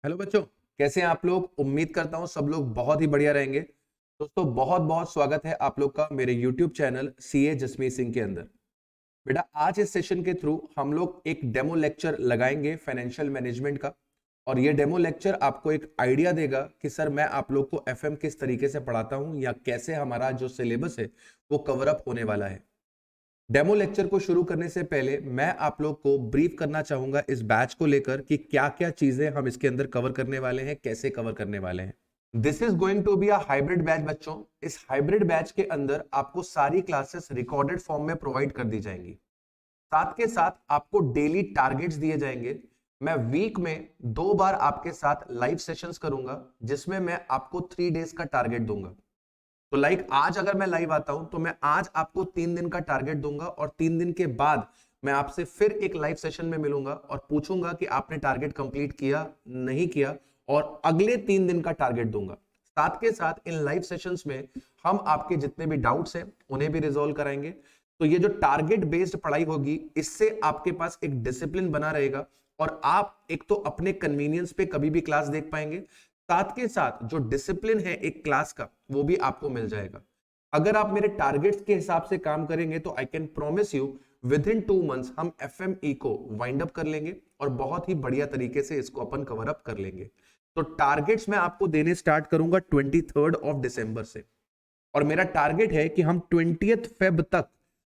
Hello बच्चों, कैसे हैं आप लोग। उम्मीद करता हूं सब लोग बहुत ही बढ़िया रहेंगे। दोस्तों बहुत बहुत स्वागत है आप लोग का मेरे YouTube channel CA Jasmeet Singh के अंदर। बेटा आज इस सेशन के थ्रू हम लोग एक डेमो लेक्चर लगाएंगे फाइनेंशियल मैनेजमेंट का। और ये डेमो लेक्चर आपको एक आइडिया देगा कि सर मैं आप लोग को एफएम किस तरीके से पढ़ाता हूं या कैसे हमारा जो सिलेबस है वो कवर अप होने वाला है। डेमो लेक्चर को शुरू करने से पहले मैं आप लोग को ब्रीफ करना चाहूंगा इस बैच को लेकर कि क्या क्या चीजें हम इसके अंदर कवर करने वाले हैं, कैसे कवर करने वाले हैं। This is going to be a hybrid batch बच्चों। इस हाइब्रिड बैच के अंदर आपको सारी क्लासेस रिकॉर्डेड फॉर्म में प्रोवाइड कर दी जाएंगी। साथ के साथ आपको डेली टारगेट्स दिए जाएंगे। मैं वीक में 2 बार आपके साथ लाइव सेशंस करूंगा जिसमें मैं आपको 3 डेज का टारगेट दूंगा। तो आज अगर मैं लाइव आता हूं तो मैं आज आपको 3 दिन का टारगेट दूंगा और 3 दिन के बाद मैं आपसे फिर एक लाइव सेशन में मिलूंगा और पूछूंगा कि आपने टारगेट कंप्लीट किया नहीं किया, और अगले 3 दिन का टारगेट दूंगा। साथ के साथ इन लाइव सेशंस में हम आपके जितने भी डाउट्स हैं उन्हें भी रिजॉल्व कराएंगे। तो ये जो टारगेट बेस्ड पढ़ाई होगी इससे आपके पास एक डिसिप्लिन बना रहेगा और आप एक तो अपने कन्वीनियंस पे कभी भी क्लास देख पाएंगे। साथ के साथ जो डिसिप्लिन है एक क्लास का वो भी आपको मिल जाएगा। अगर आप मेरे टारगेट्स के हिसाब से काम करेंगे तो I can promise you with in 2 months हम एफएमई को वाइंड अप कर लेंगे और बहुत ही बढ़िया तरीके से इसको अपन कवर अप कर लेंगे। तो टारगेट्स मैं आपको देने स्टार्ट करूंगा 23 से। और मेरा टारगेट है कि हम 20 फेब तक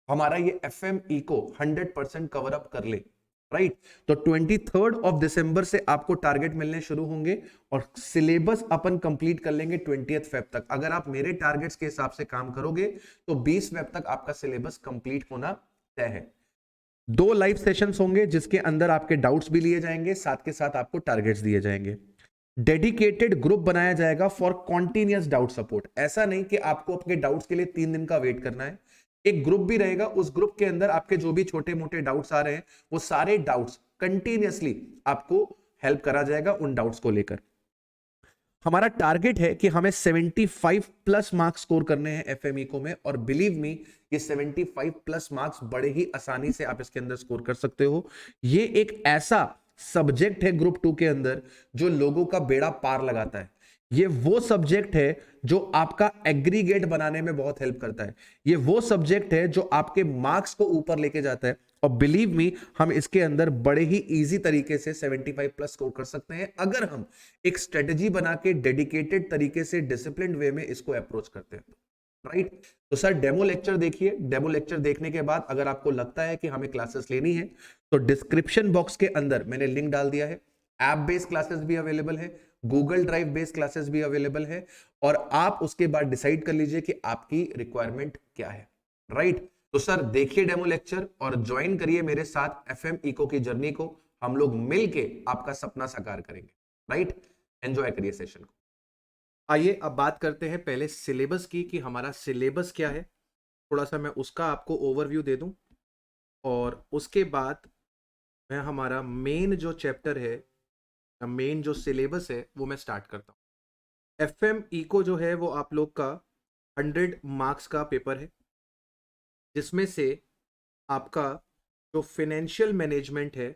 हमारा ये एफएमई को 100% कवर अप कर ले। राइट, तो 23 से आपको टारगेट मिलने शुरू होंगे और सिलेबस अपन कंप्लीट कर लेंगे 20 फेब तक। अगर आप मेरे टारगेट्स के हिसाब से काम करोगे तो 20 फेब तक आपका सिलेबस कंप्लीट होना तय है। 2 लाइव सेशंस होंगे जिसके अंदर आपके डाउट्स भी लिए जाएंगे, साथ के साथ आपको टारगेट्स दिए जाएंगे। डेडिकेटेड ग्रुप बनाया जाएगा फॉर कॉन्टिन्यूअस डाउट सपोर्ट। ऐसा नहीं कि आपको अपने डाउट्स के लिए 3 दिन का वेट करना है। एक ग्रुप भी रहेगा, उस ग्रुप के अंदर आपके जो भी छोटे मोटे डाउट्स आ रहे हैं वो सारे डाउट्स कंटिन्यूअसली आपको हेल्प करा जाएगा उन डाउट्स को लेकर। हमारा टारगेट है कि हमें 75 प्लस मार्क्स स्कोर करने हैं एफएमई को में, और बिलीव मी ये 75 प्लस मार्क्स बड़े ही आसानी से आप इसके अंदर स्कोर कर सकते हो। ये एक ऐसा सब्जेक्ट है ग्रुप 2 के अंदर जो लोगों का बेड़ा पार लगाता है। ये वो सब्जेक्ट है जो आपका एग्रीगेट बनाने में बहुत हेल्प करता है। ये वो सब्जेक्ट है जो आपके मार्क्स को ऊपर लेके जाता है। और बिलीव मी हम इसके अंदर बड़े ही इजी तरीके से 75 प्लस स्कोर कर सकते हैं अगर हम एक स्ट्रेटजी बना के डेडिकेटेड तरीके से डिसिप्लिन्ड वे में इसको अप्रोच करते हैं। राइट, तो सर डेमो लेक्चर देखिए। डेमो लेक्चर देखने के बाद अगर आपको लगता है कि हमें क्लासेस लेनी है तो डिस्क्रिप्शन बॉक्स के अंदर मैंने लिंक डाल दिया है। ऐप बेस्ड क्लासेस भी अवेलेबल है, गूगल ड्राइव बेस्ड क्लासेस भी अवेलेबल है, और आप उसके बाद डिसाइड कर लीजिए कि आपकी रिक्वायरमेंट क्या है। राइट, तो सर देखिए डेमो लेक्चर और ज्वाइन करिए मेरे साथ एफएम इको की जर्नी को। हम लोग मिलके आपका सपना साकार करेंगे। राइट, एंजॉय करिए सेशन को। आइए अब बात करते हैं पहले सिलेबस की कि हमारा सिलेबस क्या है। थोड़ा सा मैं उसका आपको ओवरव्यू दे दूं और उसके बाद मैं हमारा मेन जो चैप्टर है, मेन जो सिलेबस है वो मैं स्टार्ट करता हूँ। एफएम इको जो है वो आप लोग का 100 मार्क्स का पेपर है, जिसमें से आपका जो फाइनेंशियल मैनेजमेंट है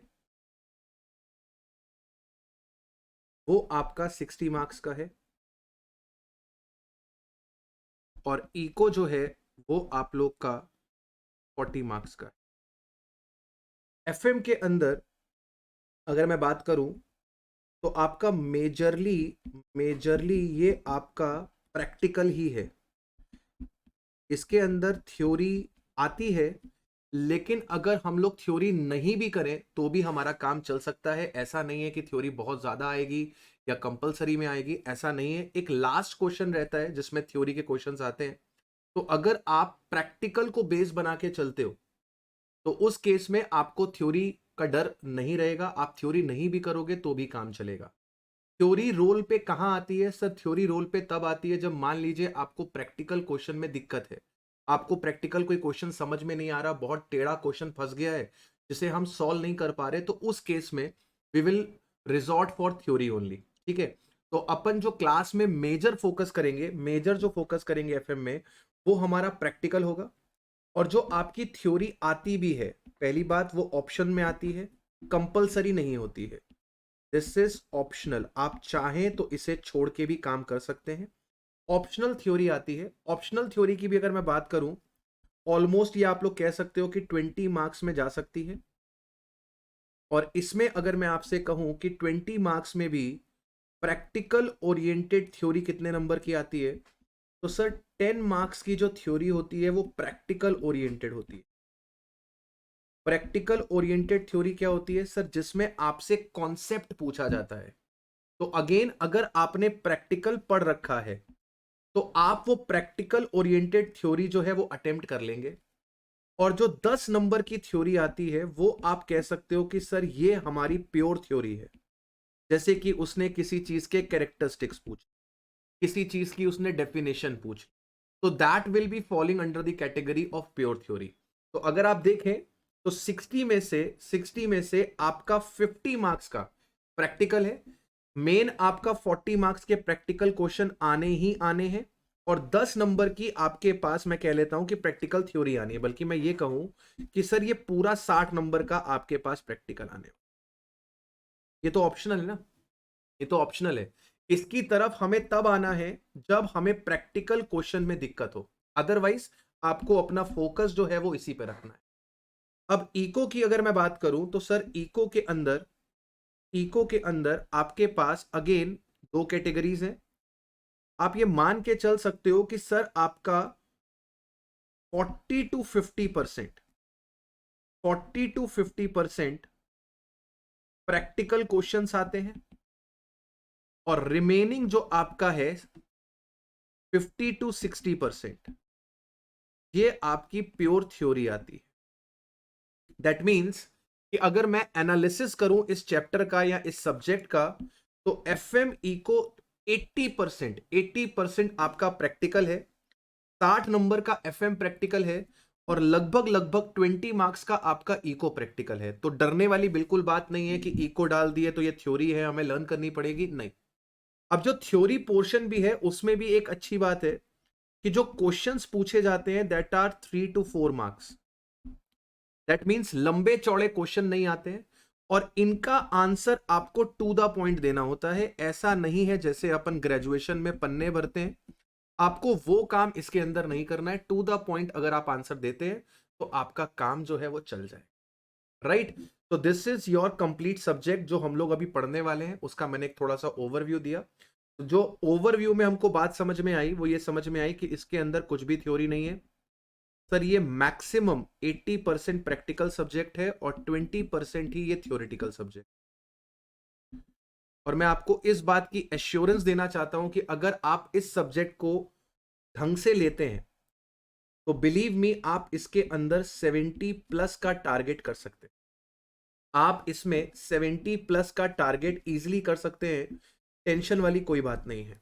वो आपका 60 मार्क्स का है, और इको जो है वो आप लोग का 40 मार्क्स का है। एफएम के अंदर अगर मैं बात करूं तो आपका मेजरली मेजरली ये आपका प्रैक्टिकल ही है। इसके अंदर थ्योरी आती है, लेकिन अगर हम लोग थ्योरी नहीं भी करें तो भी हमारा काम चल सकता है। ऐसा नहीं है कि थ्योरी बहुत ज्यादा आएगी या कंपलसरी में आएगी, ऐसा नहीं है। एक लास्ट क्वेश्चन रहता है जिसमें थ्योरी के क्वेश्चंस आते हैं। तो अगर आप प्रैक्टिकल को बेस बना के चलते हो तो उस केस में आपको थ्योरी का डर नहीं रहेगा। आप थ्योरी नहीं भी करोगे तो भी काम चलेगा। थ्योरी रोल पे कहां आती है सर? थ्योरी रोल पे तब आती है जब मान लीजिए आपको प्रैक्टिकल क्वेश्चन में दिक्कत है, आपको प्रैक्टिकल कोई क्वेश्चन समझ में नहीं आ रहा, बहुत टेढ़ा क्वेश्चन फंस गया है जिसे हम सॉल्व नहीं कर पा रहे, तो उस केस में we will resort for theory only. ठीक है, तो अपन जो क्लास में मेजर फोकस करेंगे, मेजर जो फोकस करेंगे एफएम में, वो हमारा प्रैक्टिकल होगा। और जो आपकी थ्योरी आती भी है, पहली बात वो ऑप्शन में आती है, कंपलसरी नहीं होती है। दिस इज ऑप्शनल, आप चाहें तो इसे छोड़ के भी काम कर सकते हैं। ऑप्शनल थ्योरी आती है। ऑप्शनल थ्योरी की भी अगर मैं बात करूं, ऑलमोस्ट ये आप लोग कह सकते हो कि 20 मार्क्स में जा सकती है। और इसमें अगर मैं आपसे कहूं कि 20 मार्क्स में भी प्रैक्टिकल ओरिएंटेड थ्योरी कितने नंबर की आती है, तो सर 10 मार्क्स की जो थ्योरी होती है वो प्रैक्टिकल ओरिएंटेड होती है। प्रैक्टिकल ओरिएंटेड थ्योरी क्या होती है सर? जिसमें आपसे कॉन्सेप्ट पूछा जाता है। तो अगेन, अगर आपने प्रैक्टिकल पढ़ रखा है तो आप वो प्रैक्टिकल ओरिएंटेड थ्योरी जो है वो अटेम्प्ट कर लेंगे। और जो 10 नंबर की थ्योरी आती है वो आप कह सकते हो कि सर ये हमारी प्योर थ्योरी है। जैसे कि उसने किसी चीज के कैरेक्टरिस्टिक्स पूछे, किसी चीज की उसने डेफिनेशन पूछी, तो that will be falling under the category of pure theory. तो अगर आप देखें तो 60 में से आपका 50 मार्क्स का प्रैक्टिकल है। मेन आपका 40 मार्क्स के प्रैक्टिकल क्वेश्चन आने ही आने हैं, और 10 नंबर की आपके पास मैं कह लेता हूं कि प्रैक्टिकल थ्योरी आनी है। बल्कि मैं ये कहूं कि सर ये पूरा 60 नंबर का आपके पास प्रैक्टिकल आने हो। ये तो ऑप्शनल है ना, ये तो ऑप्शनल है। इसकी तरफ हमें तब आना है जब हमें प्रैक्टिकल क्वेश्चन में दिक्कत हो, अदरवाइज आपको अपना फोकस जो है वो इसी पे रखना है। अब इको की अगर मैं बात करूं तो सर इको के अंदर आपके पास अगेन दो कैटेगरीज हैं। आप ये मान के चल सकते हो कि सर आपका 40 to 50% प्रैक्टिकल क्वेश्चंस आते हैं, और रिमेनिंग जो आपका है 50 to 60% ये आपकी प्योर थ्योरी आती है। दैट मीन्स कि अगर मैं एनालिसिस करूं इस चैप्टर का या इस सब्जेक्ट का, तो एफएम इको 80% आपका प्रैक्टिकल है, 60 नंबर का एफएम प्रैक्टिकल है, और लगभग लगभग 20 मार्क्स का आपका इको प्रैक्टिकल है। तो डरने वाली बिल्कुल बात नहीं है कि इको डाल दिए तो ये थ्योरी है, हमें लर्न करनी पड़ेगी, नहीं। अब जो थ्योरी पोर्शन भी है उसमें भी एक अच्छी बात है कि जो क्वेश्चंस पूछे जाते हैं that are 3 to 4 marks. That means लंबे चौड़े क्वेश्चन नहीं आते हैं, और इनका आंसर आपको टू द पॉइंट देना होता है। ऐसा नहीं है जैसे अपन ग्रेजुएशन में पन्ने भरते हैं, आपको वो काम इसके अंदर नहीं करना है। टू द पॉइंट अगर आप आंसर देते हैं तो आपका काम जो है वो चल जाए, राइट। तो this is your complete subject जो हम लोग अभी पढ़ने वाले हैं, उसका मैंने एक थोड़ा सा ओवरव्यू दिया। तो जो ओवरव्यू में हमको बात समझ में आई वो ये समझ में आई कि इसके अंदर कुछ भी थ्योरी नहीं है सर। ये मैक्सिमम 80% प्रैक्टिकल सब्जेक्ट है और 20% ही ये थ्योरेटिकल सब्जेक्ट। और मैं आपको इस बात की एश्योरेंस देना चाहता हूं कि अगर आप इस सब्जेक्ट को ढंग से लेते हैं तो बिलीव मी आप इसके अंदर 70+ का टारगेट कर सकते हैं। आप इसमें 70+ का टारगेट इजीली कर सकते हैं, टेंशन वाली कोई बात नहीं है।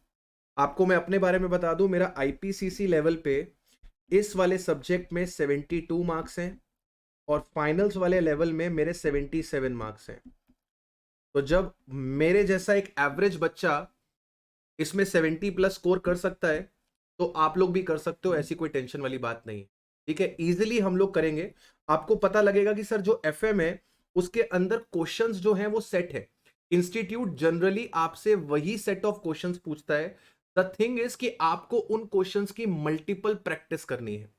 आपको मैं अपने बारे में बता दूं, मेरा आईपीसीसी लेवल पे इस वाले सब्जेक्ट में 72 मार्क्स हैं, और फाइनल्स वाले लेवल में मेरे 77 मार्क्स हैं। तो जब मेरे जैसा एक एवरेज बच्चा इसमें 70+ स्कोर कर सकता है तो आप लोग भी कर सकते हो, ऐसी कोई टेंशन वाली बात नहीं है। ठीक है, इजीली हम लोग करेंगे। आपको पता लगेगा कि सर जो एफएम है उसके अंदर क्वेश्चंस जो हैं वो सेट है। इंस्टीट्यूट जनरली आपसे वही सेट ऑफ क्वेश्चंस पूछता है। द थिंग इज कि आपको उन क्वेश्चंस की मल्टीपल प्रैक्टिस करनी है।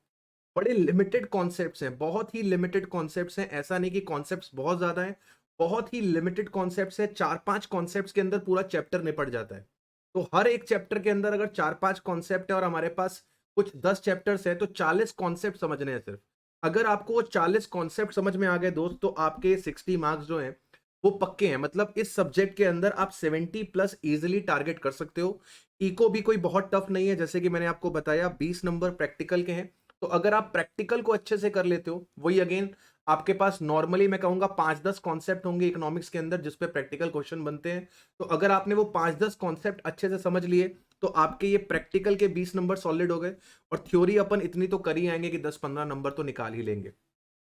बड़े लिमिटेड कॉन्सेप्ट्स हैं, बहुत ही लिमिटेड कॉन्सेप्ट्स हैं। ऐसा नहीं कि कॉन्सेप्ट्स बहुत ज्यादा हैं, बहुत ही लिमिटेड कॉन्सेप्ट्स हैं। 4-5 कॉन्सेप्ट्स के अंदर पूरा चैप्टर निपट जाता है। तो हर एक चैप्टर के अंदर अगर 4-5 कॉन्सेप्ट है और हमारे पास कुछ 10 चैप्टर्स है तो 40 कॉन्सेप्ट समझने हैं सिर्फ। अगर आपको वो 40 कॉन्सेप्ट समझ में आ गए दोस्त, तो आपके 60 मार्क्स जो हैं वो पक्के हैं। मतलब इस सब्जेक्ट के अंदर आप 70+ इजीली टारगेट कर सकते हो। इको भी कोई बहुत टफ नहीं है, जैसे कि मैंने आपको बताया 20 नंबर प्रैक्टिकल के हैं। तो अगर आप प्रैक्टिकल को अच्छे से कर लेते हो, वही अगेन आपके पास नॉर्मली मैं कहूंगा 5-10 कॉन्सेप्ट होंगे इकोनॉमिक्स के अंदर जिस पे प्रैक्टिकल क्वेश्चन बनते हैं। तो अगर आपने वो 5-10 कॉन्सेप्ट अच्छे से समझ लिए तो आपके ये प्रैक्टिकल के 20 नंबर सॉलिड हो गए, और थ्योरी अपन इतनी तो कर ही आएंगे कि 10-15 नंबर तो निकाल ही लेंगे।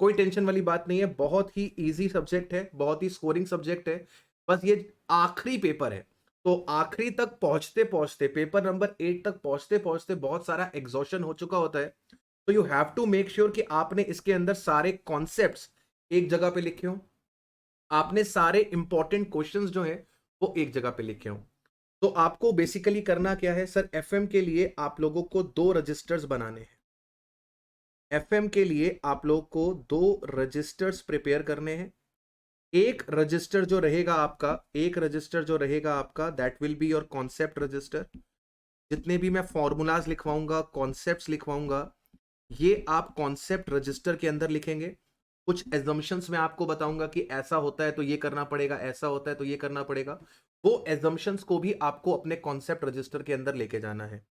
कोई टेंशन वाली बात नहीं है, बहुत ही इजी सब्जेक्ट है, बहुत ही स्कोरिंग सब्जेक्ट है। बस ये आखिरी पेपर है, तो आखिरी तक पहुंचते पहुंचते, पेपर नंबर 8 तक पहुंचते पहुंचते बहुत सारा एग्जॉशन हो चुका होता है। तो you have to make sure कि आपने इसके अंदर सारे कॉन्सेप्ट्स एक जगह पे लिखे हो, आपने सारे इंपॉर्टेंट क्वेश्चंस जो हैं वो एक जगह पे लिखे हों। तो आपको बेसिकली करना क्या है सर, एफएम के लिए आप लोगों को 2 रजिस्टर्स बनाने हैं। एफएम के लिए आप लोग को 2 रजिस्टर्स प्रिपेयर करने हैं। एक रजिस्टर जो रहेगा आपका that will be your concept register. जितने भी मैं फॉर्मूलाज लिखवाऊंगा, कॉन्सेप्ट्स लिखवाऊंगा, ये आप कॉन्सेप्ट रजिस्टर के अंदर लिखेंगे। कुछ एजम्पशंस मैं आपको बताऊंगा कि ऐसा होता है तो ये करना पड़ेगा, ऐसा होता है तो ये करना पड़ेगा। वो एजम्पशंस को भी आपको अपने कॉन्सेप्ट रजिस्टर के अंदर लेके जाना है।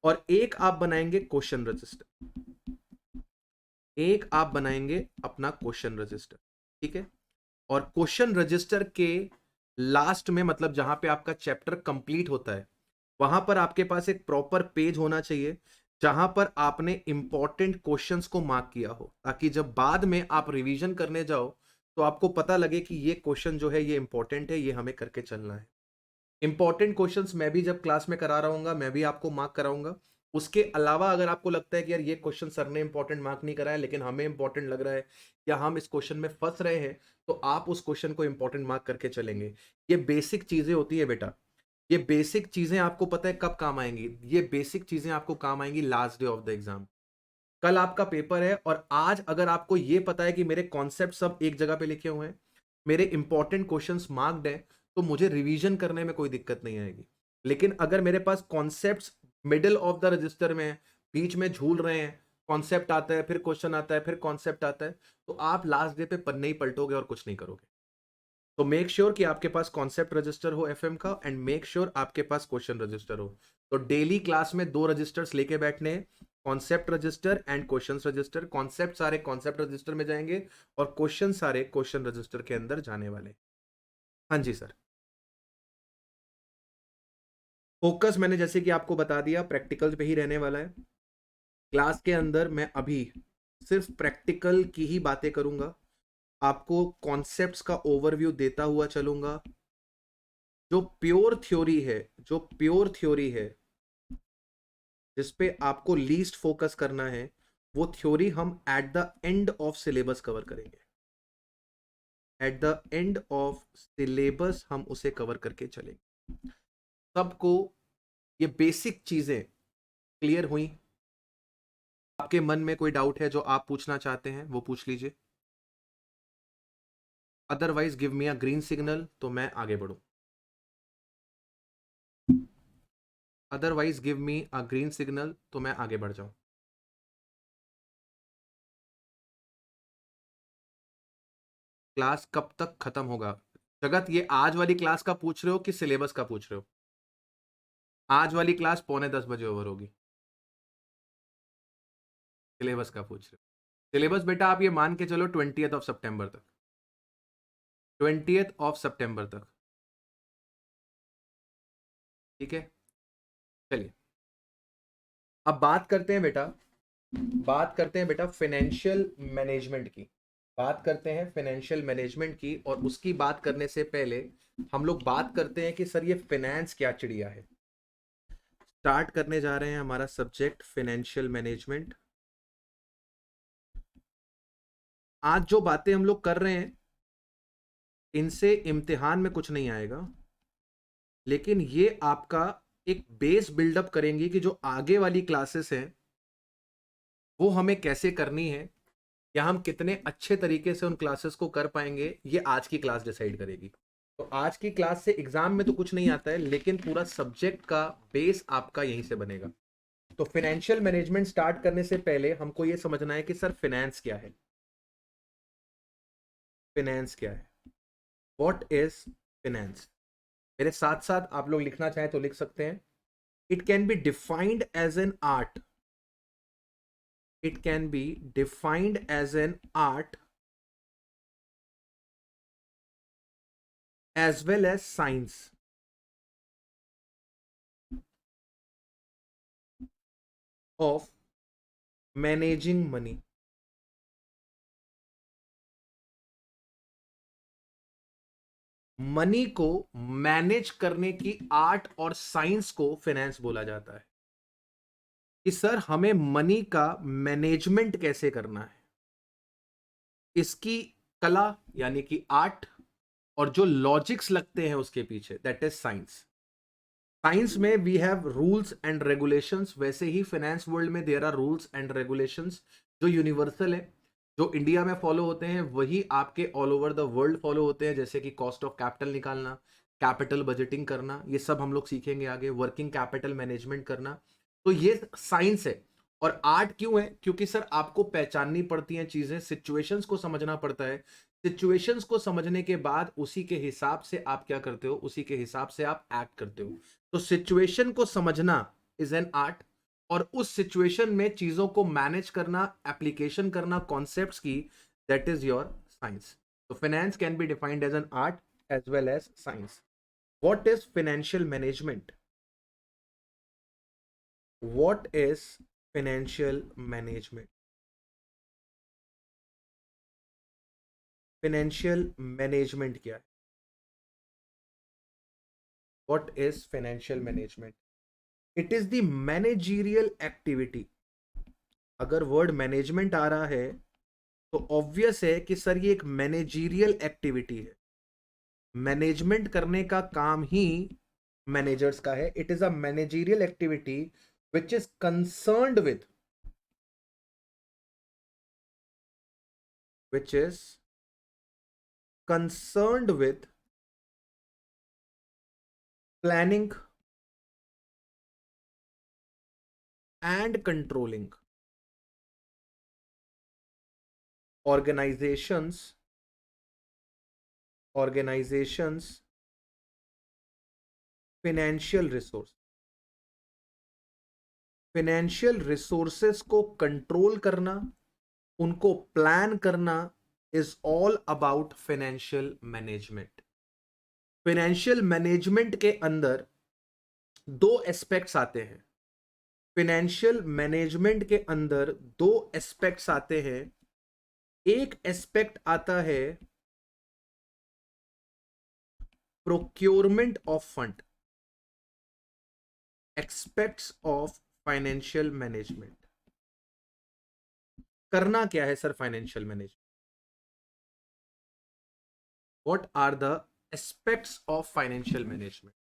और एक आप बनाएंगे क्वेश्चन रजिस्टर, एक आप बनाएंगे अपना क्वेश्चन रजिस्टर, ठीक है। और क्वेश्चन रजिस्टर के लास्ट में, मतलब जहां पे आपका चैप्टर कंप्लीट होता है, वहां पर आपके पास एक प्रॉपर पेज होना चाहिए जहां पर आपने इंपॉर्टेंट क्वेश्चंस को मार्क किया हो, ताकि जब बाद में आप रिवीजन करने जाओ तो आपको पता लगे कि ये क्वेश्चन जो है ये इंपॉर्टेंट है, ये हमें करके चलना है। इंपॉर्टेंट क्वेश्चंस मैं भी जब क्लास में करा रहा हूँ मैं भी आपको मार्क कराऊंगा। उसके अलावा अगर आपको लगता है कि यार ये क्वेश्चन सर ने इंपॉर्टेंट मार्क नहीं कराया लेकिन हमें इंपॉर्टेंट लग रहा है या हम इस क्वेश्चन में फंस रहे हैं, तो आप उस क्वेश्चन को इंपॉर्टेंट मार्क करके चलेंगे। ये बेसिक चीजें होती है बेटा। ये बेसिक चीजें आपको पता है कब काम आएंगी? ये बेसिक चीजें आपको काम आएंगी last day of the exam. कल आपका पेपर है और आज अगर आपको ये पता है कि मेरे कॉन्सेप्ट सब एक जगह पे लिखे हुए हैं, मेरे इंपॉर्टेंट क्वेश्चंस मार्क्ड हैं, तो मुझे रिवीजन करने में कोई दिक्कत नहीं आएगी। लेकिन अगर मेरे पास concepts middle of the register में है, बीच में झूल रहे हैं, कॉन्सेप्ट आता है फिर क्वेश्चन आता है फिर कॉन्सेप्ट आता है, तो आप लास्ट डे पे पन्ने ही पलटोगे और कुछ नहीं करोगे। तो मेक श्योर कि आपके पास कॉन्सेप्ट रजिस्टर हो एफएम का, एंड मेक श्योर आपके पास क्वेश्चन रजिस्टर हो। तो डेली क्लास में 2 रजिस्टर्स लेके बैठने, concept register and question register. Concept सारे कॉन्सेप्ट रजिस्टर में जाएंगे और क्वेश्चन सारे क्वेश्चन रजिस्टर के अंदर जाने वाले। हाँ जी सर। फोकस मैंने जैसे कि आपको बता दिया प्रैक्टिकल पे ही रहने वाला है। क्लास के अंदर मैं अभी सिर्फ प्रैक्टिकल की ही बातें करूंगा, आपको कॉन्सेप्ट्स का ओवरव्यू देता हुआ चलूंगा। जो प्योर थ्योरी है, जो प्योर थ्योरी है जिसपे आपको लीस्ट फोकस करना है, वो थ्योरी हम at the end of syllabus cover करेंगे। At the end of syllabus हम उसे कवर करके चलेंगे। सबको ये बेसिक चीजें क्लियर हुई? आपके मन में कोई डाउट है जो आप पूछना चाहते हैं वो पूछ लीजिए, अदरवाइज गिव मी अ ग्रीन सिग्नल तो मैं आगे बढ़ूं। अदरवाइज गिव मी अ ग्रीन सिग्नल तो मैं आगे बढ़ जाऊं। क्लास कब तक खत्म होगा? जगत, ये आज वाली क्लास का पूछ रहे हो कि सिलेबस का पूछ रहे हो? आज वाली क्लास 9:45 ओवर होगी। सिलेबस का पूछ रहे हो? सिलेबस बेटा आप ये मान के चलो 20th ऑफ सितंबर तक, 20th ऑफ सितंबर तक, ठीक है। चलिए अब बात करते हैं बेटा, बात करते हैं बेटा फाइनेंशियल मैनेजमेंट की। बात करते हैं फाइनेंशियल मैनेजमेंट की, और उसकी बात करने से पहले हम लोग बात करते हैं कि सर ये फाइनेंस क्या चिड़िया है। स्टार्ट करने जा रहे हैं हमारा सब्जेक्ट फाइनेंशियल मैनेजमेंट। आज जो बातें हम लोग कर रहे हैं इनसे इम्तिहान में कुछ नहीं आएगा, लेकिन ये आपका एक बेस बिल्डअप करेंगी कि जो आगे वाली क्लासेस हैं वो हमें कैसे करनी है, या हम कितने अच्छे तरीके से उन क्लासेस को कर पाएंगे, ये आज की क्लास डिसाइड करेगी। तो आज की क्लास से एग्जाम में तो कुछ नहीं आता है, लेकिन पूरा सब्जेक्ट का बेस आपका यहीं से बनेगा। तो फाइनेंशियल मैनेजमेंट स्टार्ट करने से पहले हमको ये समझना है कि सर फाइनेंस क्या है। फाइनेंस क्या है? What is finance? मेरे साथ साथ आप लोग लिखना चाहें तो लिख सकते हैं। It can be defined as an art, it can be defined as an art as well as science of managing money. Money को मैनेज करने की आर्ट और साइंस को फाइनेंस बोला जाता है। कि सर हमें मनी का मैनेजमेंट कैसे करना है, इसकी कला यानी कि आर्ट, और जो लॉजिक्स लगते हैं उसके पीछे, दैट इज साइंस। साइंस में we have rules and regulations, वैसे ही फाइनेंस वर्ल्ड में there are rules and regulations जो यूनिवर्सल है, जो इंडिया में फॉलो होते हैं वही आपके all over the world follow होते हैं, जैसे कि कॉस्ट ऑफ कैपिटल निकालना, कैपिटल बजटिंग करना, ये सब हम लोग सीखेंगे आगे, वर्किंग कैपिटल मैनेजमेंट करना। तो ये साइंस है। और आर्ट क्यों है? क्योंकि सर आपको पहचाननी पड़ती हैं चीजें, सिचुएशंस को समझना पड़ता है, सिचुएशंस को समझने के बाद उसी के हिसाब से आप क्या करते हो, उसी के हिसाब से आप एक्ट करते हो। तो सिचुएशन को समझना इज एन आर्ट, और उस सिचुएशन में चीजों को मैनेज करना, एप्लीकेशन करना कॉन्सेप्ट्स की, दैट इज योर साइंस। तो finance can be defined as an art as well as science. What is financial management? What is financial management? Financial management क्या है? What is financial management? It is the managerial activity. अगर word management आ रहा है तो obvious है कि sir ये एक मैनेजरियल एक्टिविटी है, मैनेजमेंट करने का काम ही मैनेजर्स का है। It is a managerial activity which is concerned with, which is concerned with planning and controlling organizations financial resource, financial resources को कंट्रोल करना, उनको प्लान करना is all about financial management. Financial management के अंदर दो aspects आते हैं। Financial management के अंदर दो एस्पेक्ट्स आते हैं। एक एस्पेक्ट आता है procurement of fund, aspects of financial management. करना क्या है sir financial management? What are the aspects of financial management?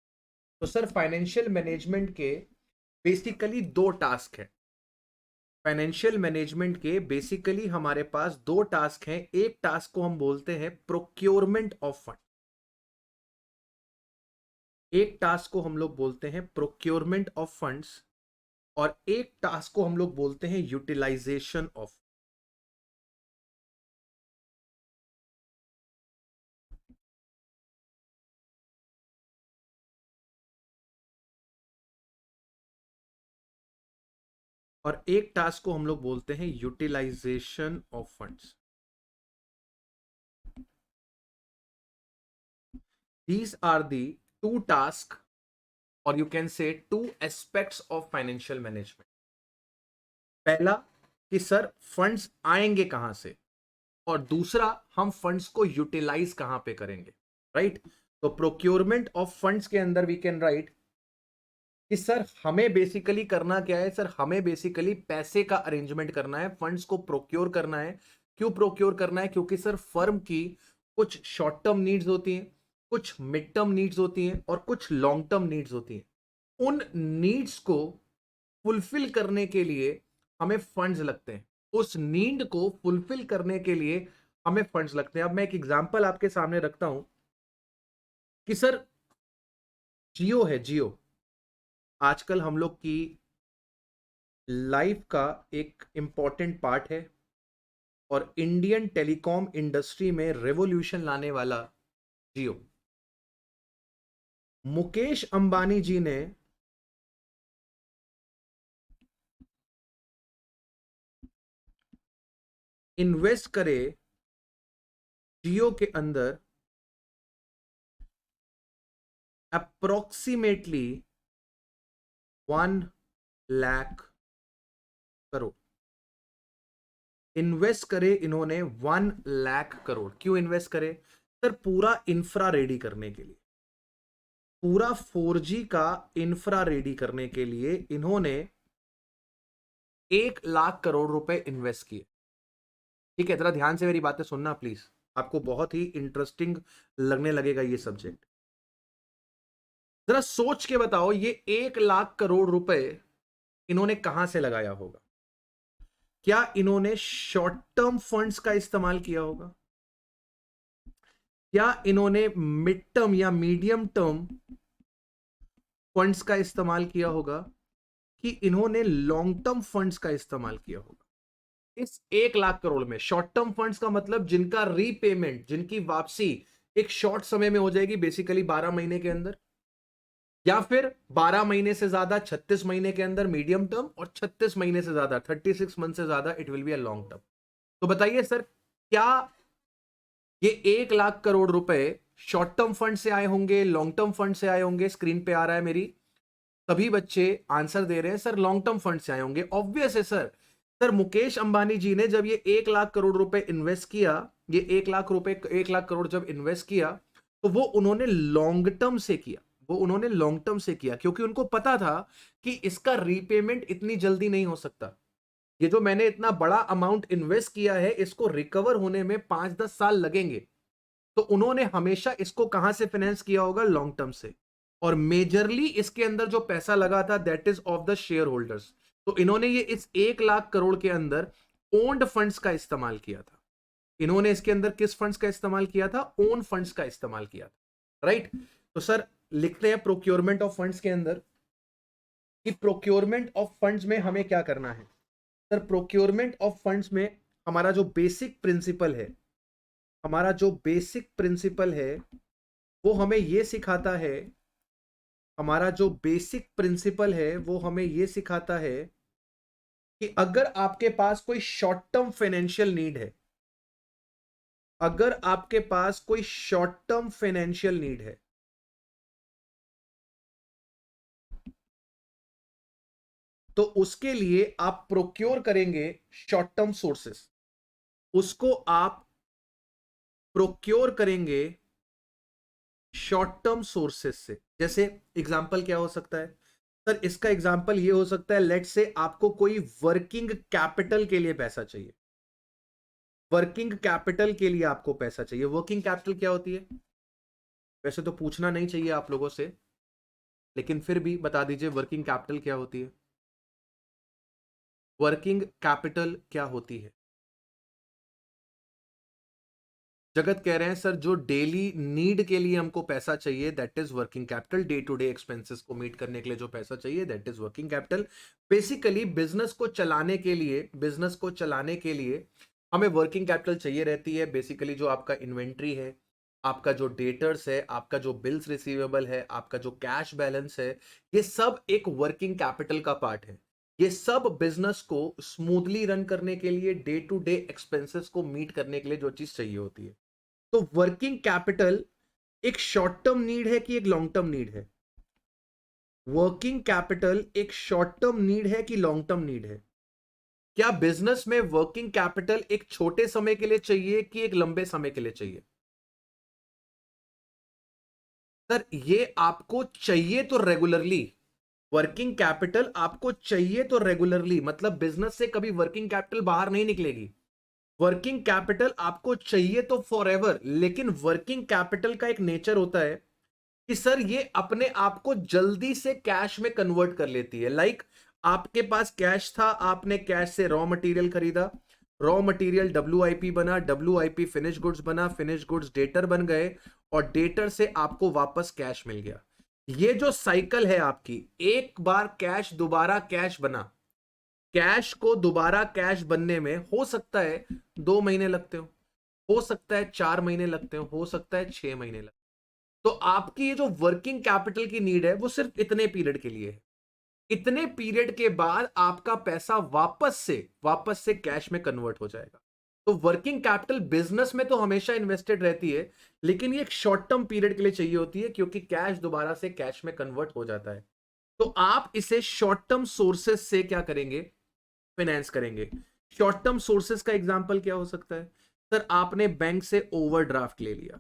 तो सर फाइनेंशियल मैनेजमेंट के बेसिकली दो टास्क हैं। फाइनेंशियल मैनेजमेंट के बेसिकली हमारे पास दो टास्क हैं। एक टास्क को हम बोलते हैं प्रोक्योरमेंट ऑफ फंड, एक टास्क को हम लोग बोलते हैं प्रोक्योरमेंट ऑफ फंड्स, और एक टास्क को हम लोग बोलते हैं यूटिलाइजेशन ऑफ। और एक टास्क को हम लोग बोलते हैं utilization of funds. These are the two tasks, or you can say two aspects of financial management. पहला कि सर फंड्स आएंगे कहां से, और दूसरा हम फंड्स को यूटिलाइज कहां पे करेंगे, राइट? तो प्रोक्योरमेंट ऑफ फंड्स के अंदर वी कैन राइट कि सर हमें बेसिकली करना क्या है, सर हमें बेसिकली पैसे का अरेंजमेंट करना है, फंड्स को प्रोक्योर करना है। क्यों प्रोक्योर करना है? क्योंकि सर फर्म की कुछ शॉर्ट टर्म नीड्स होती हैं, कुछ मिड टर्म नीड्स होती हैं, और कुछ लॉन्ग टर्म नीड्स होती हैं। उन नीड्स को फुलफिल करने के लिए हमें फंड्स लगते हैं, उस नीड को फुलफिल करने के लिए हमें फंड्स लगते हैं। अब मैं एक एग्जांपल आपके सामने रखता हूं कि सर जियो है, जियो आजकल हम लोग की लाइफ का एक इंपॉर्टेंट पार्ट है, और इंडियन टेलीकॉम इंडस्ट्री में रेवोल्यूशन लाने वाला जियो। मुकेश अंबानी जी ने इन्वेस्ट करे जियो के अंदर अप्रोक्सीमेटली 1 लाख करोड़ इन्वेस्ट करे इन्होंने। 1 लाख करोड़ क्यों इन्वेस्ट करे? सर पूरा इंफ्रा रेडी करने के लिए, पूरा 4G का इंफ्रा रेडी करने के लिए इन्होंने 1 लाख करोड़ रुपए इन्वेस्ट किए। ठीक है, जरा ध्यान से मेरी बातें सुनना प्लीज। आपको बहुत ही इंटरेस्टिंग लगने लगेगा ये सब्जेक्ट। जरा सोच के बताओ, ये 1 लाख करोड़ रुपए इन्होंने कहां से लगाया होगा? क्या इन्होंने शॉर्ट टर्म फंड्स का इस्तेमाल किया होगा? क्या इन्होंने मिड टर्म या मीडियम टर्म फंड्स का इस्तेमाल किया होगा? कि इन्होंने लॉन्ग टर्म फंड्स का इस्तेमाल किया होगा? इस 1 लाख करोड़ में शॉर्ट टर्म फंड्स का मतलब जिनका रीपेमेंट, जिनकी वापसी एक शॉर्ट समय में हो जाएगी, बेसिकली 12 महीने के अंदर, या फिर 12 महीने से ज्यादा 36 महीने के अंदर मीडियम टर्म, और 36 महीने से ज्यादा 36 मंथ से ज्यादा it will be a long term. तो बताइए सर, क्या ये 1 लाख करोड़ रुपए शॉर्ट टर्म फंड से आए होंगे, लॉन्ग टर्म फंड से आए होंगे? स्क्रीन पे आ रहा है मेरी, सभी बच्चे आंसर दे रहे हैं सर लॉन्ग टर्म फंड से आए होंगे। ऑब्वियस है सर। सर मुकेश अंबानी जी ने जब ये 1 लाख करोड़ रुपए इन्वेस्ट किया, ये 1 लाख करोड़ जब इन्वेस्ट किया, तो वो उन्होंने लॉन्ग टर्म से किया, वो उन्होंने लॉन्ग टर्म से किया, क्योंकि उनको पता था कि इसका रीपेमेंट इतनी जल्दी नहीं हो सकता। ये जो मैंने इतना बड़ा अमाउंट इन्वेस्ट किया है, इसको रिकवर होने में 5-10 साल लगेंगे। तो उन्होंने हमेशा इसको कहां से फाइनेंस किया होगा? लॉन्ग टर्म से। और मेजरली इसके अंदर जो पैसा लगा था that is of the share holders. तो इन्होंने ये इस 1 लाख करोड़ के अंदर ओन्ड फंड्स का इस्तेमाल किया था। इन्होंने इसके अंदर किस फंड्स का इस्तेमाल किया था? ओन फंड्स का इस्तेमाल किया था, राइट। तो सर लिखते हैं प्रोक्योरमेंट ऑफ फंड्स के अंदर कि प्रोक्योरमेंट ऑफ फंड्स में हमें क्या करना है। सर प्रोक्योरमेंट ऑफ फंड्स में हमारा जो बेसिक प्रिंसिपल है, हमारा जो बेसिक प्रिंसिपल है वो हमें ये सिखाता है, हमारा जो बेसिक प्रिंसिपल है वो हमें ये सिखाता है कि अगर आपके पास कोई शॉर्ट टर्म फाइनेंशियल नीड है, अगर आपके पास कोई शॉर्ट टर्म फाइनेंशियल नीड है, तो उसके लिए आप प्रोक्योर करेंगे शॉर्ट टर्म सोर्सेस, उसको आप प्रोक्योर करेंगे शॉर्ट टर्म सोर्सेस से। जैसे एग्जांपल क्या हो सकता है सर? इसका एग्जांपल ये हो सकता है, लेट्स से आपको कोई वर्किंग कैपिटल के लिए पैसा चाहिए, वर्किंग कैपिटल के लिए आपको पैसा चाहिए। वर्किंग कैपिटल क्या होती है? वैसे तो पूछना नहीं चाहिए आप लोगों से, लेकिन फिर भी बता दीजिए वर्किंग कैपिटल क्या होती है? वर्किंग कैपिटल क्या होती है? जगत कह रहे हैं सर जो डेली नीड के लिए हमको पैसा चाहिए that is working capital. Day to day expenses को मीट करने के लिए जो पैसा चाहिए that is working capital. Basically business को चलाने के लिए, बिजनेस को चलाने के लिए हमें वर्किंग कैपिटल चाहिए रहती है। बेसिकली जो आपका इन्वेंट्री है, आपका जो डेटर्स है, आपका जो बिल्स रिसीवेबल है, आपका जो कैश बैलेंस है, ये सब एक वर्किंग कैपिटल का पार्ट है। ये सब बिजनेस को स्मूथली रन करने के लिए, डे टू डे एक्सपेंसेस को मीट करने के लिए जो चीज चाहिए होती है। तो वर्किंग कैपिटल एक शॉर्ट टर्म नीड है कि एक लॉन्ग टर्म नीड है? वर्किंग कैपिटल एक शॉर्ट टर्म नीड है कि लॉन्ग टर्म नीड है? क्या बिजनेस में वर्किंग कैपिटल एक छोटे समय के लिए चाहिए कि एक लंबे समय के लिए चाहिए? सर ये आपको चाहिए तो रेगुलरली, वर्किंग कैपिटल आपको चाहिए तो रेगुलरली, मतलब बिजनेस से कभी वर्किंग कैपिटल बाहर नहीं निकलेगी। वर्किंग कैपिटल आपको चाहिए तो फॉर एवर, लेकिन वर्किंग कैपिटल का एक नेचर होता है कि सर ये अपने आप को जल्दी से कैश में कन्वर्ट कर लेती है। लाइक आपके पास कैश था, आपने कैश से रॉ मटेरियल खरीदा, रॉ मटेरियल WIP बना, WIP फिनिश गुड्स बना, फिनिश गुड्स डेटर बन गए, और डेटर से आपको वापस कैश मिल गया। ये जो साइकिल है आपकी, एक बार कैश दोबारा कैश बना, कैश को दोबारा कैश बनने में हो सकता है 2 महीने लगते हो सकता है 4 महीने लगते हो सकता है 6 महीने लगते हो। तो आपकी ये जो वर्किंग कैपिटल की नीड है वो सिर्फ इतने पीरियड के लिए है। इतने पीरियड के बाद आपका पैसा वापस से कैश में कन्वर्ट हो जाएगा। तो वर्किंग कैपिटल बिजनेस में तो हमेशा इन्वेस्टेड रहती है, लेकिन ये एक शॉर्ट टर्म पीरियड के लिए चाहिए होती है, क्योंकि कैश दोबारा से कैश में कन्वर्ट हो जाता है। तो आप इसे शॉर्ट टर्म सोर्सेस से क्या करेंगे? फाइनेंस करेंगे। शॉर्ट टर्म सोर्सेस का एग्जांपल क्या हो सकता है? सर आपने बैंक से ओवरड्राफ्ट ले लिया,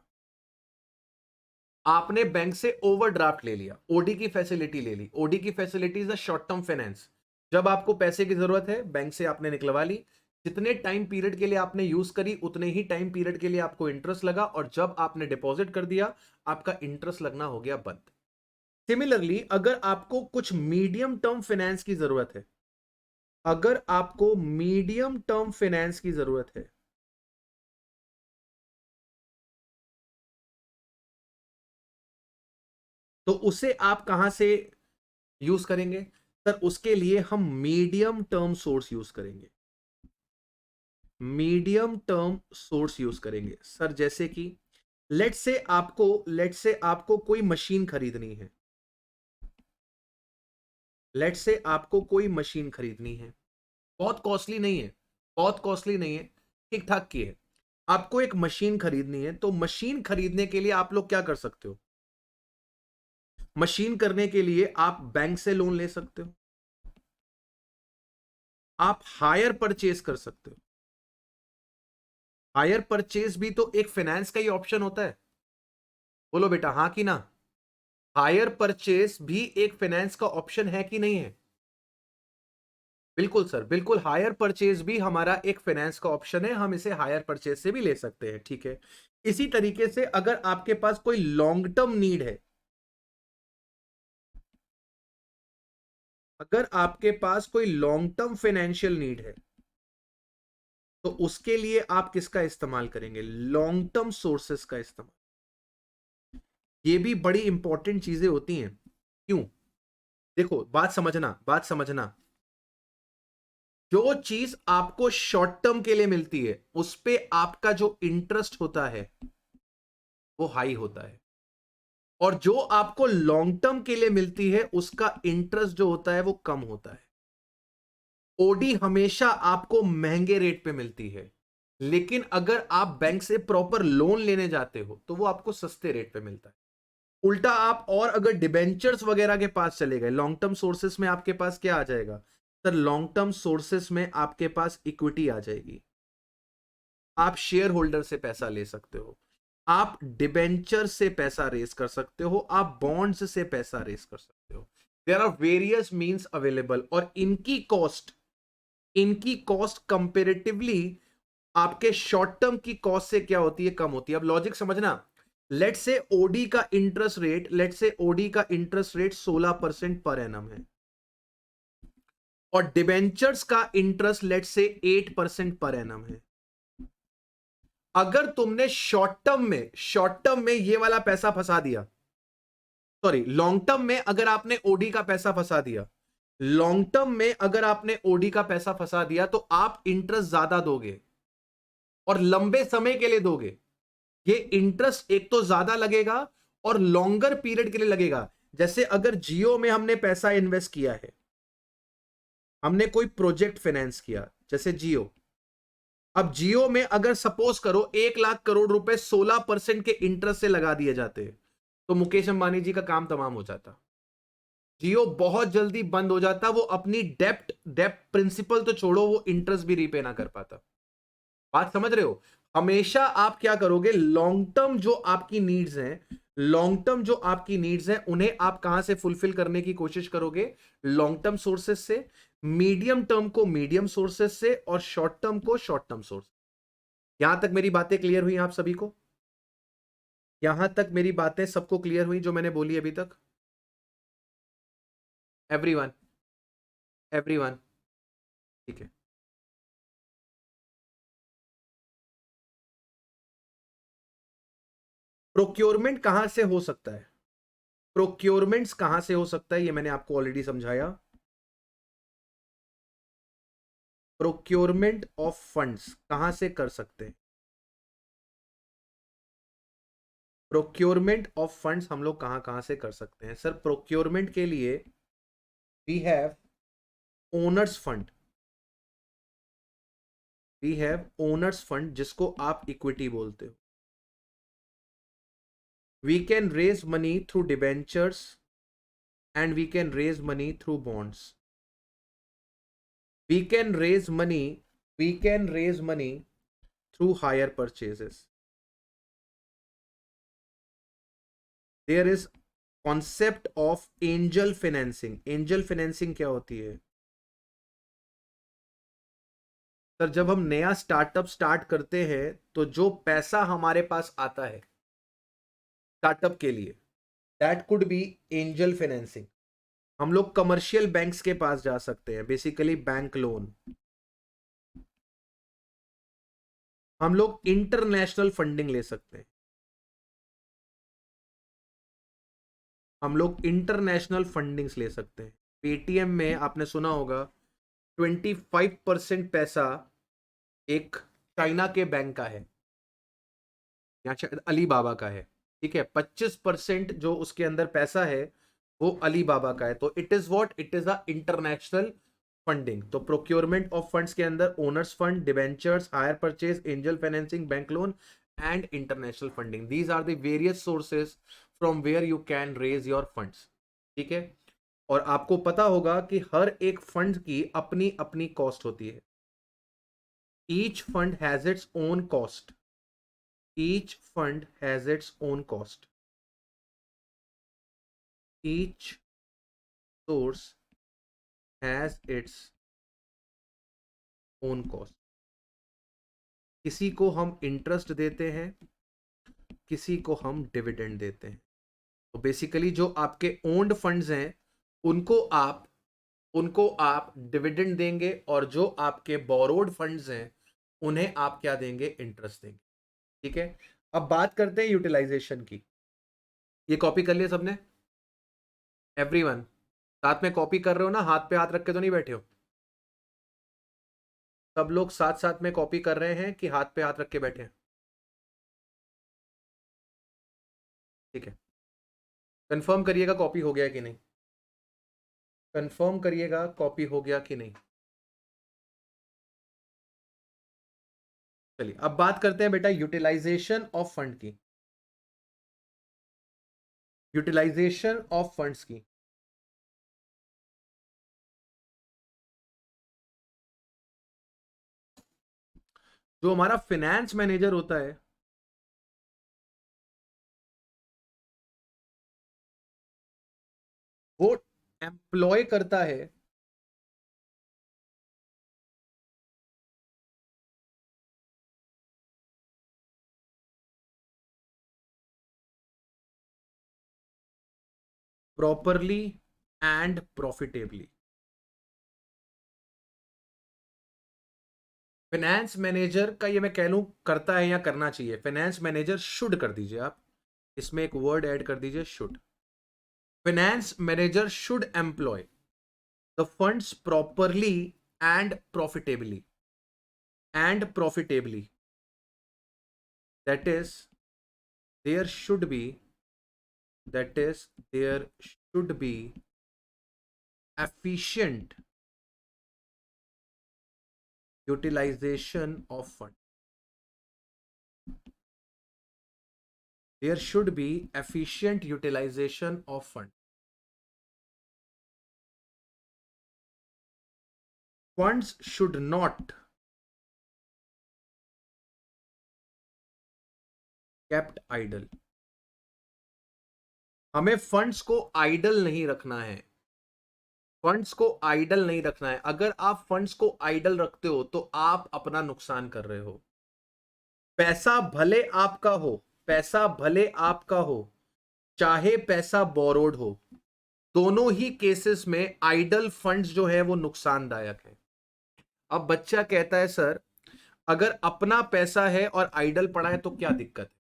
आपने बैंक से ओवरड्राफ्ट ले लिया, ओडी की फैसिलिटी ले ली। ओडी की facility is a short term finance. जब आपको पैसे की जरूरत है बैंक से आपने निकलवा ली, जितने टाइम पीरियड के लिए आपने यूज करी उतने ही टाइम पीरियड के लिए आपको इंटरेस्ट लगा, और जब आपने डिपॉजिट कर दिया आपका इंटरेस्ट लगना हो गया बंद। सिमिलरली अगर आपको कुछ मीडियम टर्म फाइनेंस की जरूरत है, अगर आपको मीडियम टर्म फाइनेंस की जरूरत है, तो उसे आप कहां से यूज करेंगे? सर उसके लिए हम मीडियम टर्म सोर्स यूज करेंगे, मीडियम टर्म सोर्स यूज करेंगे सर। जैसे कि लेट से आपको कोई मशीन खरीदनी है, लेट से आपको कोई मशीन खरीदनी है, बहुत कॉस्टली नहीं है, बहुत कॉस्टली नहीं है, ठीक ठाक की है। आपको एक मशीन खरीदनी है, तो मशीन खरीदने के लिए आप लोग क्या कर सकते हो? मशीन करने के लिए आप बैंक से लोन ले सकते हो, आप हायर परचेज कर सकते हो। हायर परचेज भी तो एक फाइनेंस का ही ऑप्शन होता है। बोलो बेटा हाँ कि ना? हायर परचेज भी एक फाइनेंस का ऑप्शन है कि नहीं है? बिल्कुल सर, बिल्कुल। हायर परचेज भी हमारा एक फाइनेंस का ऑप्शन है, हम इसे हायर परचेज से भी ले सकते हैं, ठीक है। इसी तरीके से अगर आपके पास कोई लॉन्ग टर्म नीड है, अगर आपके पास कोई लॉन्ग टर्म फाइनेंशियल नीड है, तो उसके लिए आप किसका इस्तेमाल करेंगे? लॉन्ग टर्म सोर्सेस का इस्तेमाल। ये भी बड़ी इंपॉर्टेंट चीजें होती हैं। क्यों? देखो, बात समझना, बात समझना। जो चीज आपको शॉर्ट टर्म के लिए मिलती है उस पे आपका जो इंटरेस्ट होता है वो हाई होता है, और जो आपको लॉन्ग टर्म के लिए मिलती है उसका इंटरेस्ट जो होता है वो कम होता है। ओडी हमेशा आपको महंगे रेट पे मिलती है, लेकिन अगर आप बैंक से प्रॉपर लोन लेने जाते हो तो वो आपको सस्ते रेट पे मिलता है। उल्टा आप और अगर डिबेंचर्स वगैरह के पास चले गए, लॉन्ग टर्म सोर्सेस में आपके पास क्या आ जाएगा? सर लॉन्ग टर्म सोर्सेस में आपके पास इक्विटी आ जाएगी, आप शेयर होल्डर से पैसा ले सकते हो, आप डिबेंचर से पैसा रेस कर सकते हो, आप बॉन्ड्स से पैसा रेस कर सकते हो। There are various means available, और इनकी कॉस्ट कंपेरेटिवली आपके शॉर्ट टर्म की कॉस्ट से क्या होती है? कम होती है। अब लॉजिक समझना। लेट से ओडी का इंटरेस्ट रेट 16% पर एनम है, और डिबेंचर्स का इंटरेस्ट लेट से 8% पर एनम है। अगर तुमने शॉर्ट टर्म में ये वाला पैसा फंसा दिया, सॉरी लॉन्ग टर्म में अगर आपने ओडी का पैसा फंसा दिया, लॉन्ग टर्म में अगर आपने ओडी का पैसा फंसा दिया तो आप इंटरेस्ट ज्यादा दोगे और लंबे समय के लिए दोगे। ये इंटरेस्ट एक तो ज्यादा लगेगा और लॉन्गर पीरियड के लिए लगेगा। जैसे अगर जियो में हमने पैसा इन्वेस्ट किया है, हमने कोई प्रोजेक्ट फाइनेंस किया जैसे जियो। अब जियो में अगर सपोज करो 1 लाख करोड़ रुपए 16% के इंटरेस्ट से लगा दिए जाते हैं, तो मुकेश अंबानी जी का काम तमाम हो जाता। जियो बहुत जल्दी बंद हो जाता, वो अपनी डेप्ट प्रिंसिपल तो छोड़ो, वो इंटरेस्ट भी रीपे ना कर पाता। बात समझ रहे हो? हमेशा आप क्या करोगे? लॉन्ग टर्म जो आपकी नीड्स हैं, लॉन्ग टर्म जो आपकी नीड्स हैं उन्हें आप कहां से फुलफिल करने की कोशिश करोगे? लॉन्ग टर्म सोर्सेस से। मीडियम टर्म को मीडियम सोर्सेस से, और शॉर्ट टर्म को शॉर्ट टर्म सोर्स। यहां तक मेरी बातें क्लियर हुई आप सभी को? यहां तक मेरी बातें सबको क्लियर हुई जो मैंने बोली अभी तक? एवरीवन, एवरीवन, ठीक है। प्रोक्योरमेंट कहां से हो सकता है? प्रोक्योरमेंट्स कहां से हो सकता है ये मैंने आपको ऑलरेडी समझाया। प्रोक्योरमेंट ऑफ फंड्स कहां से कर सकते हैं? प्रोक्योरमेंट ऑफ फंड्स हम लोग कहां कहां से कर सकते हैं? सर प्रोक्योरमेंट के लिए we have owners fund, we have owners fund जिसको आप इक्विटी बोलते हो। We can raise money through debentures and we can raise money through bonds. we can raise money we can raise money through higher purchases. There is concept of angel financing. Angel financing क्या होती है? Sir जब हम नया startup start करते हैं तो जो पैसा हमारे पास आता है स्टार्टअप के लिए, that could be angel financing. हम लोग कमर्शियल बैंक्स के पास जा सकते हैं, बेसिकली बैंक लोन। हम लोग इंटरनेशनल फंडिंग ले सकते हैं। हम लोग इंटरनेशनल फंडिंग्स ले सकते हैं। पेटीएम में आपने सुना होगा 25% पैसा एक चाइना के बैंक का है या शायद अलीबाबा का है, ठीक है। 25% जो उसके अंदर पैसा है वो अलीबाबा का है। तो it is what, it is a international funding. तो प्रोक्योरमेंट ऑफ फंड्स के अंदर owners fund, debentures, hire purchase, angel financing, bank loan and international funding, these are the various sources from where you can raise your funds, ठीक है। और आपको पता होगा कि हर एक फंड की अपनी अपनी कॉस्ट होती है। Each fund has its own cost. Each fund has its own cost. Each source has its own cost. किसी को हम इंटरेस्ट देते हैं, किसी को हम डिविडेंड देते हैं। तो बेसिकली जो आपके ओन्ड फंड्स हैं उनको आप डिविडेंड देंगे, और जो आपके बोरोड फंड्स हैं उन्हें आप क्या देंगे, इंटरेस्ट देंगे, ठीक है। अब बात करते हैं यूटिलाइजेशन की। ये कॉपी कर लिया सबने? एवरीवन साथ में कॉपी कर रहे हो ना? हाथ पे हाथ रख के तो नहीं बैठे हो? सब लोग साथ साथ में कॉपी कर रहे हैं कि हाथ पे हाथ रख के बैठे हैं? ठीक है, कंफर्म करिएगा कॉपी हो गया कि नहीं। कंफर्म करिएगा कॉपी हो गया कि नहीं। चलिए अब बात करते हैं बेटा यूटिलाइजेशन ऑफ फंड की। यूटिलाइजेशन ऑफ फंड्स की। जो हमारा फाइनेंस मैनेजर होता है वो एम्प्लॉय करता है properly and profitably. Finance manager का ये मैं कह लूं करता है या करना चाहिए, फाइनेंस मैनेजर शुड कर दीजिए आप, इसमें एक वर्ड ऐड कर दीजिए, should. Finance manager should employ the funds properly and profitably. And profitably, that is there should be that is there should be efficient utilization of fund. There should be efficient utilization of fund. Funds should not kept idle. हमें funds को idol नहीं रखना है। Funds को idol नहीं रखना है। अगर आप फंड्स को आइडल रखते हो तो आप अपना नुकसान कर रहे हो। पैसा भले आपका हो, पैसा भले आपका हो, चाहे पैसा बोरोड हो, दोनों ही केसेस में आइडल फंड्स जो है वो नुकसानदायक है। अब बच्चा कहता है सर अगर अपना पैसा है और आइडल पड़ा है तो क्या दिक्कत है?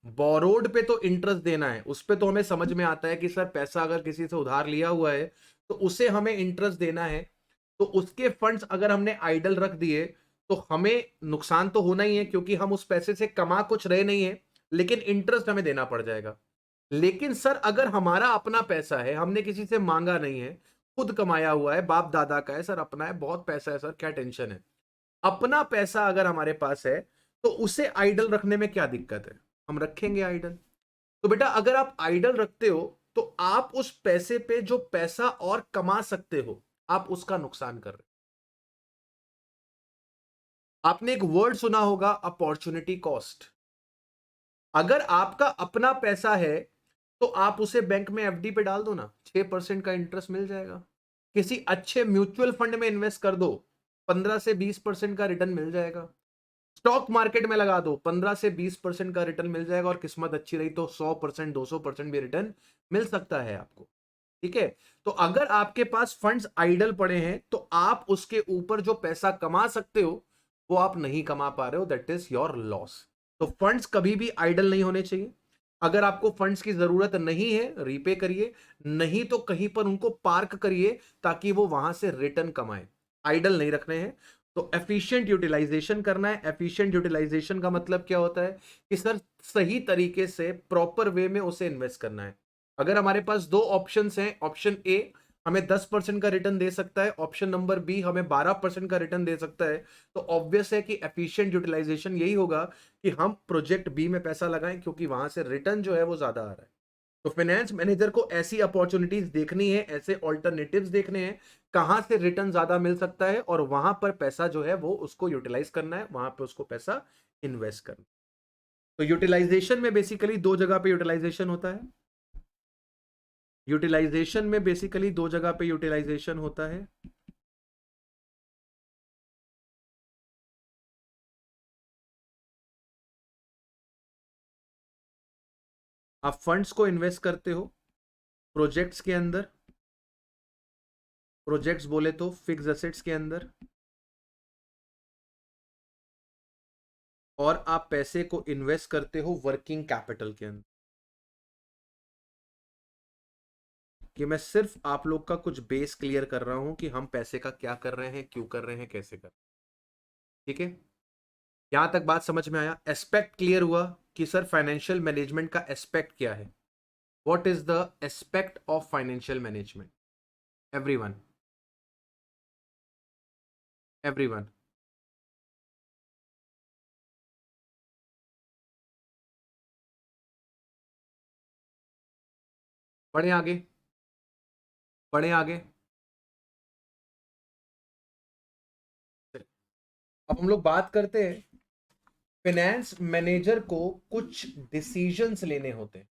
बोरोड पे तो इंटरेस्ट देना है, उस पे तो हमें समझ में आता है कि सर पैसा अगर किसी से उधार लिया हुआ है तो उसे हमें इंटरेस्ट देना है। तो उसके फंड्स अगर हमने आइडल रख दिए तो हमें नुकसान तो होना ही है, क्योंकि हम उस पैसे से कमा कुछ रहे नहीं है, लेकिन इंटरेस्ट हमें देना पड़ जाएगा। लेकिन सर अगर हमारा अपना पैसा है, हमने किसी से मांगा नहीं है, खुद कमाया हुआ है, बाप दादा का है, सर अपना है, बहुत पैसा है सर, क्या टेंशन है। अपना पैसा अगर हमारे पास है तो उसे आइडल रखने में क्या दिक्कत है? हम रखेंगे आइडल। तो बेटा अगर आप आइडल रखते हो तो आप उस पैसे पे जो पैसा और कमा सकते हो आप उसका नुकसान कर रहे हो। आपने एक वर्ड सुना होगा अपॉर्चुनिटी कॉस्ट। अगर आपका अपना पैसा है तो आप उसे बैंक में एफडी पे डाल दो ना, 6% का इंटरेस्ट मिल जाएगा। किसी अच्छे म्यूचुअल फंड में इन्वेस्ट कर दो, 15 से 20% का रिटर्न मिल जाएगा। स्टॉक मार्केट में लगा दो, 15 से 20% का रिटर्न मिल जाएगा, और किस्मत अच्छी रही तो 100% 200% भी रिटर्न मिल सकता है आपको। ठीक है, तो अगर आपके पास फंड्स आइडल पड़े हैं तो आप उसके ऊपर जो पैसा कमा सकते हो वो आप नहीं कमा पा रहे हो, दैट इज योर लॉस। तो फंड्स कभी भी आइडल नहीं होने चाहिए। अगर आपको फंड्स की जरूरत नहीं है, रीपे करिए, नहीं तो कहीं पर उनको पार्क करिए ताकि वो वहां से रिटर्न कमाए। आइडल नहीं रखने हैं। तो एफिशिएंट यूटिलाइजेशन करना है। एफिशिएंट यूटिलाइजेशन का मतलब क्या होता है कि सर सही तरीके से प्रॉपर वे में उसे इन्वेस्ट करना है। अगर हमारे पास दो ऑप्शंस हैं, ऑप्शन ए हमें 10% का रिटर्न दे सकता है, ऑप्शन नंबर बी हमें 12% का रिटर्न दे सकता है, तो ऑब्वियस है कि एफिशिएंट यूटिलाइजेशन यही होगा कि हम प्रोजेक्ट बी में पैसा लगाएं, क्योंकि वहां से रिटर्न जो है वो ज्यादा आ रहा है। तो फाइनेंस मैनेजर को ऐसी अपॉर्चुनिटीज देखनी है, ऐसे ऑल्टरनेटिव्स देखने हैं, कहां से रिटर्न ज्यादा मिल सकता है, और वहां पर पैसा जो है वो उसको यूटिलाइज करना है, वहां पर उसको पैसा इन्वेस्ट करना है। तो यूटिलाइजेशन में बेसिकली दो जगह पे यूटिलाइजेशन होता है। यूटिलाइजेशन में बेसिकली दो जगह पे यूटिलाइजेशन होता है। आप फंड्स को इन्वेस्ट करते हो प्रोजेक्ट्स के अंदर, प्रोजेक्ट्स बोले तो फिक्स एसेट्स के अंदर, और आप पैसे को इन्वेस्ट करते हो वर्किंग कैपिटल के अंदर। कि मैं सिर्फ आप लोग का कुछ बेस क्लियर कर रहा हूं कि हम पैसे का क्या कर रहे हैं, क्यों कर रहे हैं, कैसे कर रहे हैं। ठीक है, यहां तक बात समझ में आया? एस्पेक्ट क्लियर हुआ कि सर फाइनेंशियल मैनेजमेंट का एस्पेक्ट क्या है। What is the aspect of financial management? Everyone, everyone. बढ़े आगे, बढ़े आगे। अब हम लोग बात करते हैं, फाइनेंस मैनेजर को कुछ डिसीजंस लेने होते हैं।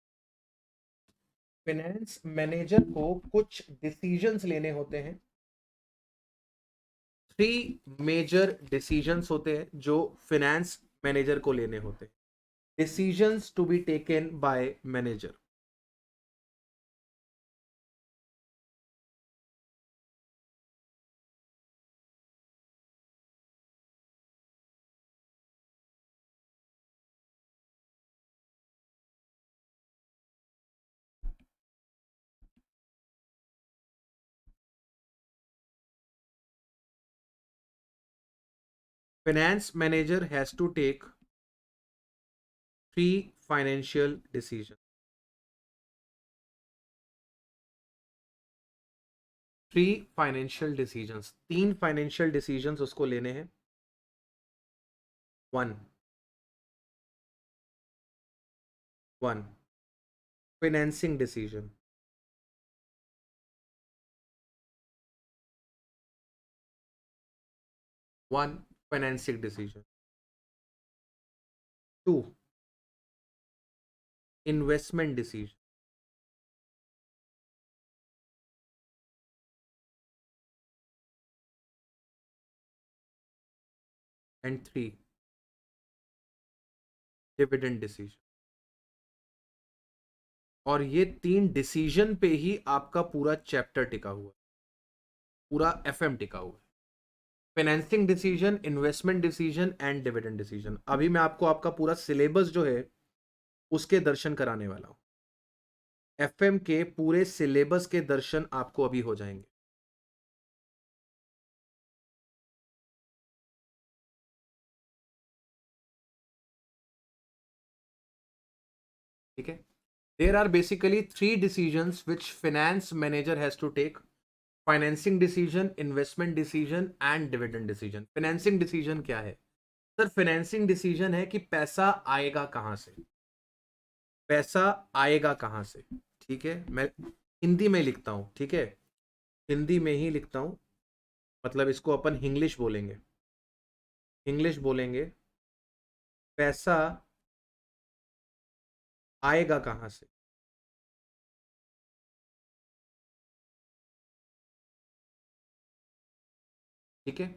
फाइनेंस मैनेजर को कुछ डिसीजंस लेने होते हैं। 3 मेजर डिसीजंस होते हैं जो फाइनेंस मैनेजर को लेने होते हैं। Decisions to be taken by manager. Finance manager has to take 3 financial decision. 3 financial decisions, 3 financial decisions उसको लेने हैं। 1 financing decision, 1 financing decision. 2 investment decision. And 3 dividend decision. और ये 3 डिसीजन पे ही आपका पूरा चैप्टर टिका हुआ है, पूरा एफएम टिका हुआ है। Financing decision, investment decision and dividend decision. अभी मैं आपको आपका पूरा सिलेबस जो है उसके दर्शन कराने वाला हूं। एफएम के पूरे सिलेबस के दर्शन आपको अभी हो जाएंगे। ठीक है, there are basically 3 decisions which finance manager has to take. Financing decision, investment decision and dividend decision. Financing decision क्या है सर? फाइनेंसिंग डिसीजन है कि पैसा आएगा कहां से, पैसा आएगा कहां से। ठीक है, मैं हिंदी में लिखता हूं, ठीक है, हिंदी में ही लिखता हूं। मतलब इसको अपन इंग्लिश बोलेंगे, इंग्लिश बोलेंगे। पैसा आएगा कहां से? ठीक है,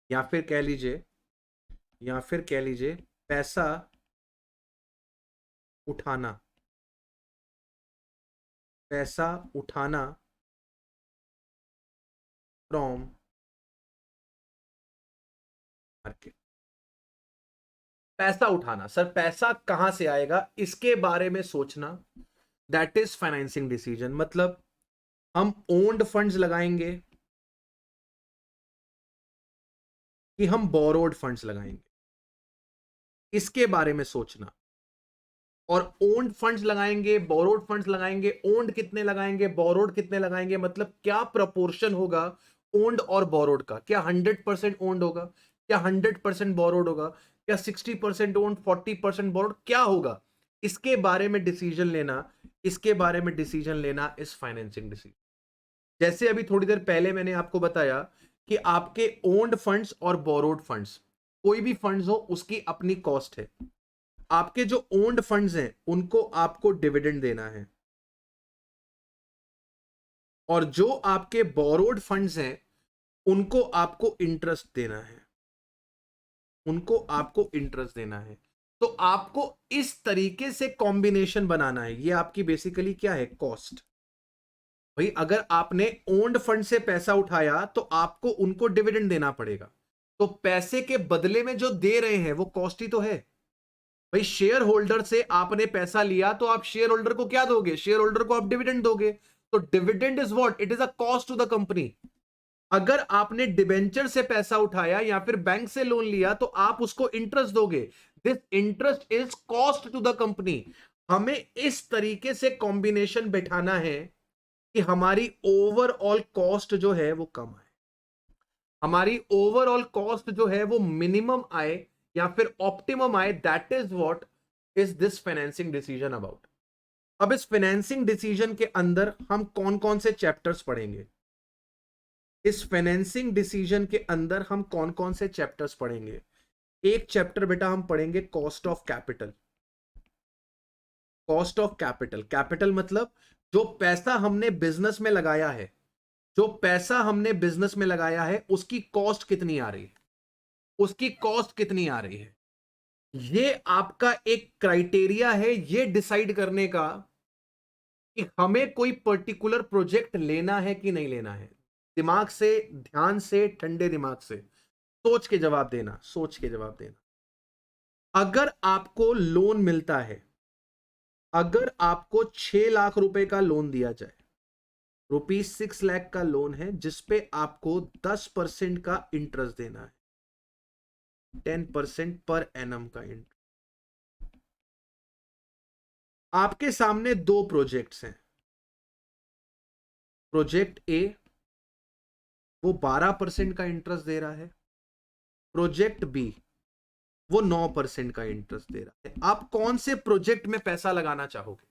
या फिर कह लीजिए पैसा उठाना, फ्रॉम मार्केट। पैसा उठाना सर, पैसा कहां से आएगा इसके बारे में सोचना, दैट इज फाइनेंसिंग डिसीजन। मतलब हम ओन्ड फंड्स लगाएंगे कि हम बोरोड फंड्स लगाएंगे, इसके बारे में सोचना। और ओन्ड फंड्स लगाएंगे, बोरोड फंड्स लगाएंगे, ओन्ड कितने लगाएंगे, बोरोड कितने लगाएंगे, मतलब क्या प्रपोर्शन होगा ओन्ड और बोरोड का। क्या 100% ओन्ड होगा, क्या 100% बोरोड होगा, क्या 60% ओन्ड 40% बोरोड, क्या होगा, इसके बारे में डिसीजन लेना, इस फाइनेंसिंग डिसीजन। जैसे अभी थोड़ी देर पहले मैंने आपको बताया कि आपके ओन्ड फंड्स और बोरोड फंड्स, कोई भी फंड्स हो उसकी अपनी कॉस्ट है। आपके जो ओन्ड फंड्स हैं उनको आपको डिविडेंड देना है, और जो आपके बोरोड फंड्स हैं उनको आपको इंटरेस्ट देना है, तो आपको इस तरीके से कॉम्बिनेशन बनाना है। ये आपकी बेसिकली क्या है, कॉस्ट। भाई अगर आपने ओन्ड फंड से पैसा उठाया तो आपको उनको डिविडेंड देना पड़ेगा, तो पैसे के बदले में जो दे रहे हैं वो कॉस्ट ही तो है। भाई शेयर होल्डर से आपने पैसा लिया तो आप शेयर होल्डर को क्या दोगे, शेयर होल्डर को आप डिविडेंड दोगे, तो dividend is what, it is a cost to the company. अगर आपने डिबेंचर से पैसा उठाया या फिर बैंक से लोन लिया तो आप उसको इंटरेस्ट दोगे, this interest is cost to the company. हमें इस तरीके से कॉम्बिनेशन बैठाना है कि हमारी ओवरऑल कॉस्ट जो है वो कम आए, हमारी ओवरऑल कॉस्ट जो है वो मिनिमम आए या फिर ऑप्टिमम आए। That is what is this financing decision about. अब इस फाइनेंसिंग डिसीजन के अंदर हम कौन कौन से चैप्टर्स पढ़ेंगे, इस फाइनेंसिंग डिसीजन के अंदर हम कौन कौन से चैप्टर्स पढ़ेंगे। एक चैप्टर बेटा हम पढ़ेंगे cost of capital. Cost of capital, capital मतलब जो पैसा हमने बिजनेस में लगाया है, उसकी कॉस्ट कितनी आ रही है, ये आपका एक क्राइटेरिया है ये डिसाइड करने का कि हमें कोई पर्टिकुलर प्रोजेक्ट लेना है कि नहीं लेना है। दिमाग से, ध्यान से, ठंडे दिमाग से सोच के जवाब देना। अगर आपको लोन मिलता है, अगर आपको 6 लाख रुपए का लोन दिया जाए, ₹6 लाख का लोन है जिसपे आपको 10% का इंटरेस्ट देना है, 10% पर एनम का इंटरेस्ट। आपके सामने दो प्रोजेक्ट्स हैं, प्रोजेक्ट ए वो 12% का इंटरेस्ट दे रहा है, प्रोजेक्ट बी वो 9% का इंटरेस्ट दे रहा है। आप कौन से प्रोजेक्ट में पैसा लगाना चाहोगे,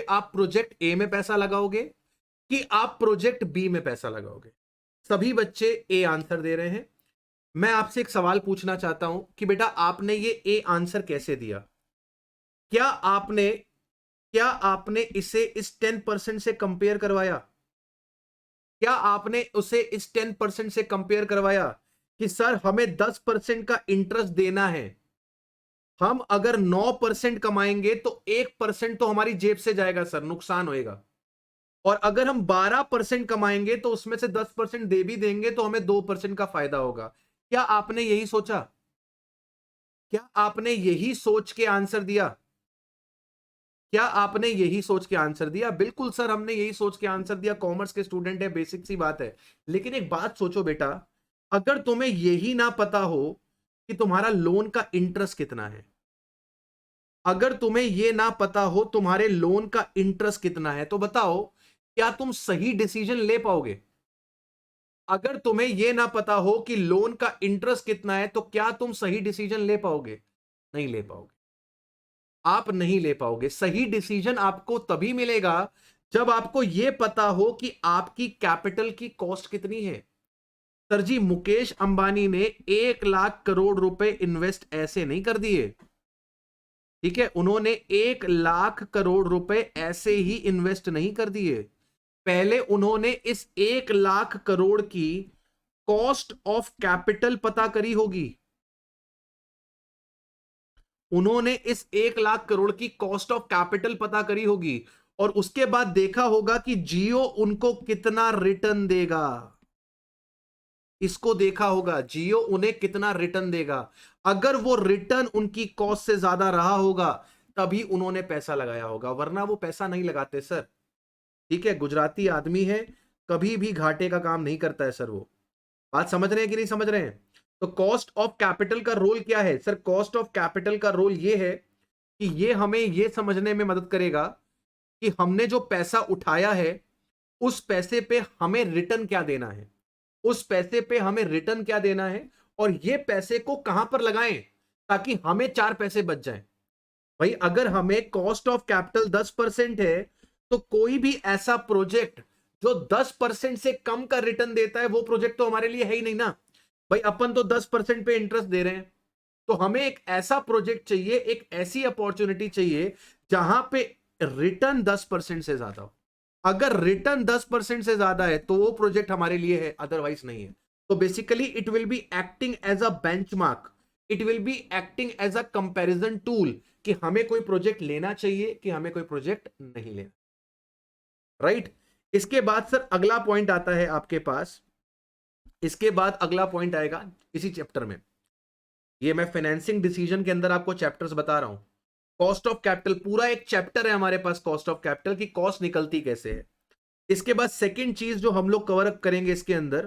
आप प्रोजेक्ट ए में पैसा लगाओगे कि आप प्रोजेक्ट बी में पैसा लगाओगे। सभी बच्चे ए आंसर दे रहे हैं। मैं आपसे एक सवाल पूछना चाहता हूं कि बेटा आपने ये ए आंसर कैसे दिया, क्या आपने इसे इस 10% से कंपेयर करवाया, क्या आपने उसे इस 10% से कंपेयर करवाया कि सर हमें 10% का इंटरेस्ट देना है, हम अगर 9% कमाएंगे तो 1% तो हमारी जेब से जाएगा सर, नुकसान होएगा, और अगर हम 12% कमाएंगे तो उसमें से 10% दे भी देंगे तो हमें 2% का फायदा होगा। क्या आपने यही सोचा, क्या आपने यही सोच के आंसर दिया, बिल्कुल सर हमने यही सोच के आंसर दिया, कॉमर्स के स्टूडेंट है, बेसिक सी बात है। लेकिन एक बात सोचो बेटा, अगर तुम्हें यही ना पता हो कि तुम्हारा लोन का इंटरेस्ट कितना है, अगर तुम्हें यह ना पता हो तुम्हारे लोन का इंटरेस्ट कितना है, तो बताओ क्या तुम सही डिसीजन ले पाओगे। अगर तुम्हें यह ना पता हो कि लोन का इंटरेस्ट कितना है तो क्या तुम सही डिसीजन ले पाओगे, नहीं ले पाओगे, आप नहीं ले पाओगे। सही डिसीजन आपको तभी मिलेगा जब आपको यह पता हो कि आपकी कैपिटल की कॉस्ट कितनी है। सर जी मुकेश अंबानी ने 1 लाख करोड़ रुपए इन्वेस्ट ऐसे नहीं कर दिए, ठीक है, उन्होंने 1 लाख करोड़ रुपए ऐसे ही इन्वेस्ट नहीं कर दिए। पहले उन्होंने इस 1 लाख करोड़ की कॉस्ट ऑफ कैपिटल पता करी होगी। उन्होंने इस 1 लाख करोड़ की कॉस्ट ऑफ कैपिटल पता करी होगी और उसके बाद देखा होगा कि जियो उनको कितना रिटर्न देगा। इसको देखा होगा जियो उन्हें कितना रिटर्न देगा। अगर वो रिटर्न उनकी कॉस्ट से ज्यादा रहा होगा तभी उन्होंने पैसा लगाया होगा, वरना वो पैसा नहीं लगाते सर। ठीक है, गुजराती आदमी है, कभी भी घाटे का काम नहीं करता है सर। वो बात समझ रहे हैं कि नहीं समझ रहे हैं? तो कॉस्ट ऑफ कैपिटल का रोल क्या है सर? कॉस्ट ऑफ कैपिटल का रोल ये है कि ये हमें ये समझने में मदद करेगा कि हमने जो पैसा उठाया है उस पैसे पे हमें रिटर्न क्या देना है, उस पैसे पे हमें रिटर्न क्या देना है और ये पैसे को कहां पर लगाएं ताकि हमें 4 पैसे बच जाएं। भाई अगर हमें कॉस्ट ऑफ कैपिटल 10% है तो कोई भी ऐसा प्रोजेक्ट जो 10% से कम का रिटर्न देता है वो प्रोजेक्ट तो हमारे लिए है ही नहीं ना। भाई अपन तो 10% पे इंटरेस्ट दे रहे हैं, तो हमें एक ऐसा प्रोजेक्ट चाहिए, एक ऐसी अपॉर्चुनिटी चाहिए जहां पे रिटर्न 10% से ज्यादा हो। अगर रिटर्न 10% से ज्यादा है तो वो प्रोजेक्ट हमारे लिए है, अदरवाइज नहीं है। तो basically it will be acting as a benchmark, it will be acting as a comparison tool कि हमें कोई प्रोजेक्ट लेना चाहिए कि हमें कोई प्रोजेक्ट नहीं लेना। राइट? इसके बाद सर अगला पॉइंट आता है आपके पास, इसके बाद अगला पॉइंट आएगा इसी चैप्टर में। ये मैं फाइनेंसिंग डिसीजन के अंदर आपको चैप्टर्स बता रहा हूं। कॉस्ट ऑफ कैपिटल पूरा एक चैप्टर है हमारे पास, कॉस्ट ऑफ कैपिटल की कॉस्ट निकलती कैसे है। इसके बाद सेकंड चीज जो हम लोग कवर अप करेंगे इसके अंदर,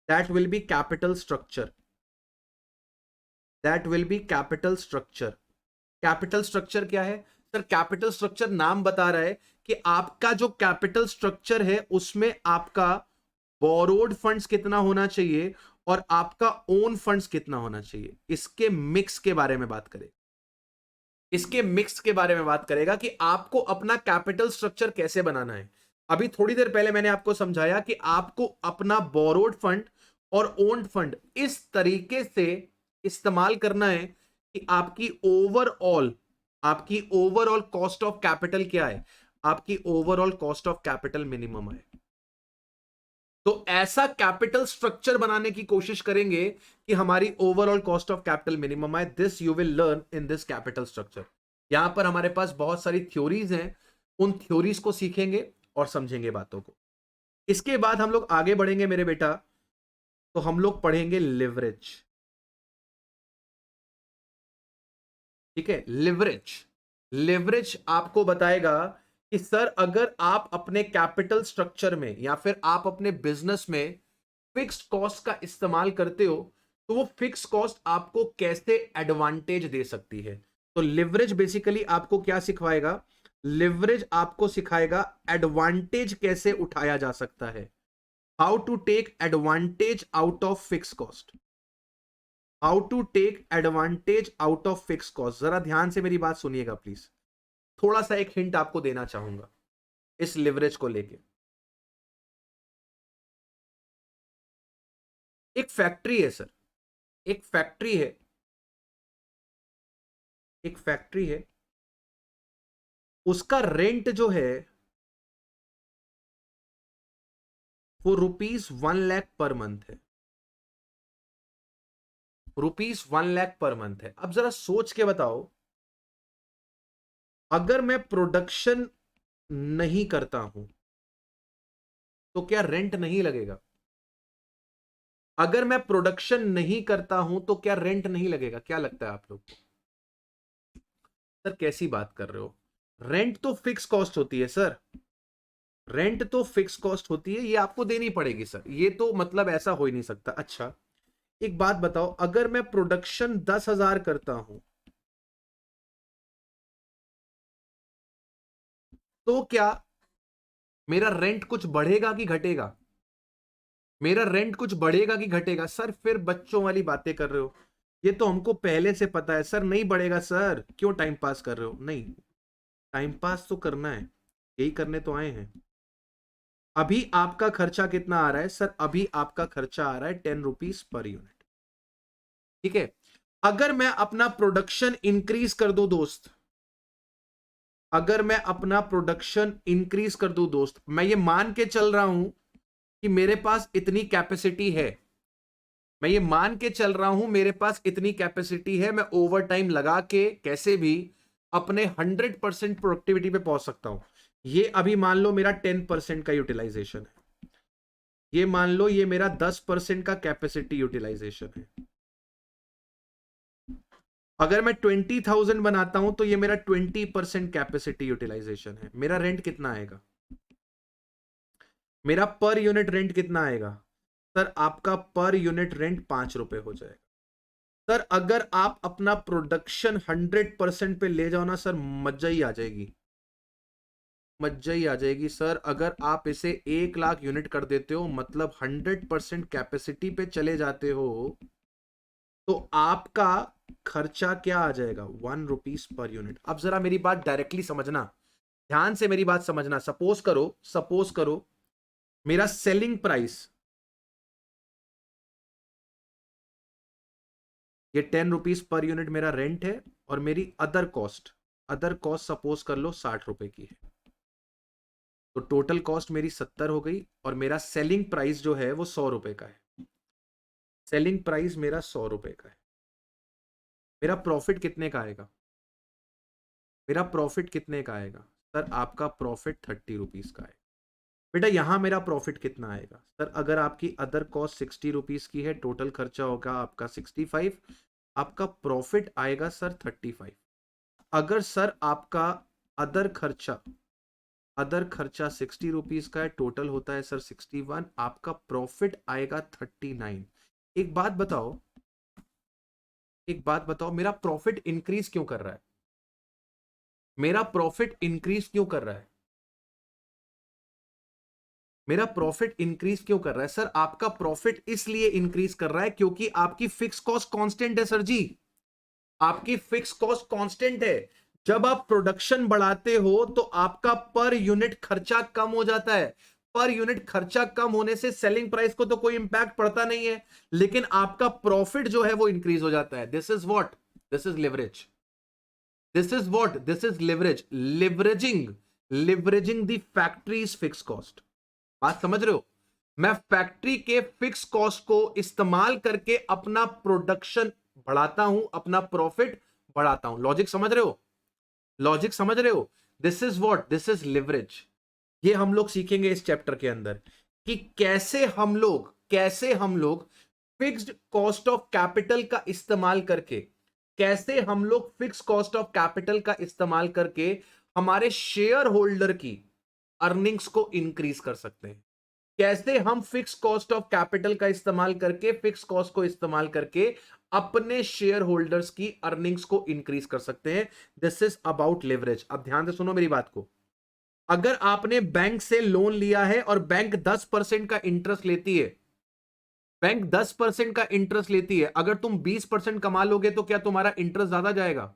that will be capital structure. That will be capital structure. Capital structure क्या है सर? कैपिटल स्ट्रक्चर नाम बता रहा है कि आपका जो कैपिटल स्ट्रक्चर है उसमें आपका बोरोड फंड्स कितना होना चाहिए और आपका ओन फंड्स कितना होना चाहिए। इसके मिक्स के बारे में बात करें, इसके मिक्स के बारे में बात करेगा कि आपको अपना कैपिटल स्ट्रक्चर कैसे बनाना है। अभी थोड़ी देर पहले मैंने आपको समझाया कि आपको अपना बोरोड फंड और ओन्ड फंड इस तरीके से इस्तेमाल करना है कि आपकी ओवरऑल कॉस्ट ऑफ कैपिटल क्या है, आपकी overall cost of capital minimum है। तो ऐसा कैपिटल स्ट्रक्चर बनाने की कोशिश करेंगे कि हमारी overall cost of capital minimum है। This you will learn in this capital structure. यहां पर हमारे पास बहुत सारी थ्योरीज हैं, उन थ्योरीज को सीखेंगे और समझेंगे बातों को। इसके बाद हम लोग आगे बढ़ेंगे मेरे बेटा, तो हम लोग पढ़ेंगे लिवरेज। ठीक है, लिवरेज आपको बताएगा कि सर अगर आप अपने कैपिटल स्ट्रक्चर में या फिर आप अपने बिजनेस में फिक्स्ड कॉस्ट का इस्तेमाल करते हो तो वो फिक्स्ड कॉस्ट आपको कैसे एडवांटेज दे सकती है। तो लिवरेज बेसिकली आपको क्या सिखवाएगा? लिवरेज आपको सिखाएगा एडवांटेज कैसे उठाया जा सकता है, how to take advantage out of fix cost, how to take advantage out of fix cost. जरा ध्यान से मेरी बात सुनिएगा प्लीज, थोड़ा सा एक हिंट आपको देना चाहूंगा इस लिवरेज को लेके। एक फैक्ट्री है सर, एक फैक्ट्री है, एक फैक्ट्री है, उसका रेंट जो है वो ₹1,00,000 पर मंथ है, ₹1,00,000 पर मंथ है। अब जरा सोच के बताओ, अगर मैं प्रोडक्शन नहीं करता हूं तो क्या रेंट नहीं लगेगा? अगर मैं प्रोडक्शन नहीं करता हूं तो क्या रेंट नहीं लगेगा? क्या लगता है आप लोग को? सर कैसी बात कर रहे हो? रेंट तो फिक्स कॉस्ट होती है सर, रेंट तो फिक्स कॉस्ट होती है, ये आपको देनी पड़ेगी सर, ये तो मतलब ऐसा हो ही नहीं सकता। अच्छा एक बात बताओ, अगर मैं प्रोडक्शन 10,000 करता हूं तो क्या मेरा रेंट कुछ बढ़ेगा कि घटेगा? मेरा रेंट कुछ बढ़ेगा कि घटेगा? सर फिर बच्चों वाली बातें कर रहे हो, ये तो हमको पहले से पता है सर। नहीं बढ़ेगा सर, क्यों टाइम पास कर रहे हो? नहीं, टाइम पास तो करना है, यही करने तो आए हैं। अभी आपका खर्चा कितना आ रहा है सर? अभी आपका खर्चा आ रहा है 10 रुपीज पर यूनिट। ठीक है, अगर मैं अपना प्रोडक्शन इंक्रीज कर दूं दोस्त, अगर मैं अपना प्रोडक्शन इंक्रीज कर दूं दोस्त, मैं ये मान के चल रहा हूं कि मेरे पास इतनी कैपेसिटी है, मैं ये मान के चल रहा हूं मेरे पास इतनी कैपेसिटी है, मैं ओवर टाइम लगा के कैसे भी अपने 100% प्रोडक्टिविटी पे पहुंच सकता हूं। ये अभी मान लो मेरा 10% का यूटिलाइजेशन है, ये मान लो ये मेरा 10% का कैपेसिटी यूटिलाइजेशन है। अगर मैं 20,000 बनाता हूं तो ये मेरा 20% कैपेसिटी यूटिलाइजेशन है। मेरा रेंट कितना आएगा? मेरा पर यूनिट रेंट कितना आएगा? सर आपका पर यूनिट रेंट 5 रुपए हो जाएगा। सर अगर आप अपना प्रोडक्शन 100% पे ले जाओ ना सर, मजा ही आ जाएगी, मजा ही आ जाएगी सर। अगर आप इसे 1 लाख यूनिट कर देते हो, मतलब 100% कैपेसिटी पे चले जाते हो, तो आपका खर्चा क्या आ जाएगा? 1 रुपीज पर यूनिट। अब जरा मेरी बात डायरेक्टली समझना, ध्यान से मेरी बात समझना। सपोज करो मेरा सेलिंग प्राइस ये 10 रुपीज पर यूनिट मेरा रेंट है, और मेरी अदर कॉस्ट सपोज कर लो 60 रुपए की है, तो टोटल कॉस्ट मेरी 70 हो गई, और मेरा सेलिंग प्राइस जो है वो 100 रुपए का है। सेलिंग प्राइस मेरा 100 रुपए का है। मेरा प्रॉफिट कितने का आएगा? मेरा प्रॉफिट कितने का आएगा? सर आपका प्रॉफिट 30 रुपीज का है। बेटा यहां मेरा प्रॉफिट कितना आएगा? सर अगर आपकी अदर कॉस्ट 60 रुपीज की है, टोटल खर्चा होगा आपका 65, आपका प्रॉफिट आएगा सर 35। अगर सर आपका अदर खर्चा 60 रुपीज का है, टोटल होता है सर 61, आपका प्रॉफिट आएगा 39। एक बात बताओ, मेरा प्रॉफिट इंक्रीज क्यों कर रहा है? मेरा प्रॉफिट इंक्रीज क्यों कर रहा है? मेरा प्रॉफिट इंक्रीज क्यों कर रहा है? सर आपका प्रॉफिट इसलिए इंक्रीज कर रहा है क्योंकि आपकी फिक्स कॉस्ट कांस्टेंट है सर जी, आपकी फिक्स कॉस्ट कांस्टेंट है। जब आप प्रोडक्शन बढ़ाते हो तो आपका पर यूनिट खर्चा कम हो जाता है। पर यूनिट खर्चा कम होने से सेलिंग प्राइस को तो कोई इंपैक्ट पड़ता नहीं है, लेकिन आपका प्रॉफिट जो है वो इंक्रीज हो जाता है। This is leverage. This is leverage. Leveraging the factories fix cost. बात समझ रहे हो? मैं फैक्ट्री के फिक्स कॉस्ट को इस्तेमाल करके अपना प्रोडक्शन बढ़ाता हूं, अपना प्रॉफिट बढ़ाता हूं। लॉजिक समझ रहे हो? This is leverage. ये हम लोग सीखेंगे इस चैप्टर के अंदर कि कैसे हम लोग फिक्स्ड कॉस्ट ऑफ कैपिटल का इस्तेमाल करके हमारे शेयर होल्डर की अर्निंग्स को इंक्रीज कर सकते हैं। कैसे हम फिक्स कॉस्ट ऑफ कैपिटल का इस्तेमाल करके अपने शेयर होल्डर्स की अर्निंग्स को इंक्रीज कर सकते हैं। This is about leverage. अब ध्यान से सुनो मेरी बात को। अगर आपने बैंक से लोन लिया है और बैंक 10% का इंटरेस्ट लेती है, अगर तुम 20% कमा लोगे तो क्या तुम्हारा इंटरेस्ट ज्यादा जाएगा?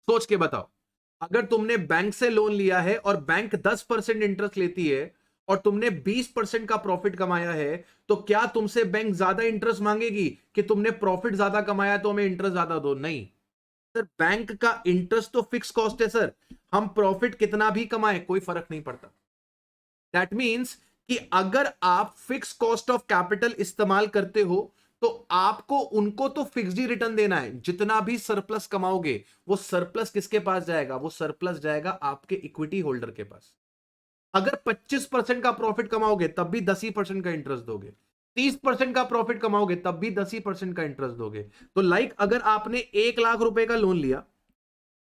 सोच के बताओ। अगर तुमने बैंक से लोन लिया है और बैंक 10% इंटरेस्ट लेती है और तुमने 20% का प्रॉफिट कमाया है, तो क्या तुमसे बैंक ज्यादा इंटरेस्ट मांगेगी कि तुमने प्रॉफिट ज्यादा कमाया तो हमें इंटरेस्ट ज्यादा दो? नहीं सर, बैंक का इंटरेस्ट तो फिक्स कॉस्ट है सर। हम प्रॉफिट कितना भी कमाएं कोई फर्क नहीं पड़ता। दैट मीन्स कि अगर आप फिक्स कॉस्ट ऑफ कैपिटल इस्तेमाल करते हो तो आपको उनको तो फिक्स्ड ही रिटर्न देना है। जितना भी सरप्लस कमाओगे वो सरप्लस किसके पास जाएगा? वो सरप्लस जाएगा आपके इक्विटी होल्डर के पास। अगर 25% का प्रॉफिट कमाओगे तब भी 10% का इंटरेस्ट दोगे, 30% का प्रॉफिट कमाओगे तब भी 10% का इंटरेस्ट दोगे। तो अगर आपने 1 लाख रुपए का लोन लिया,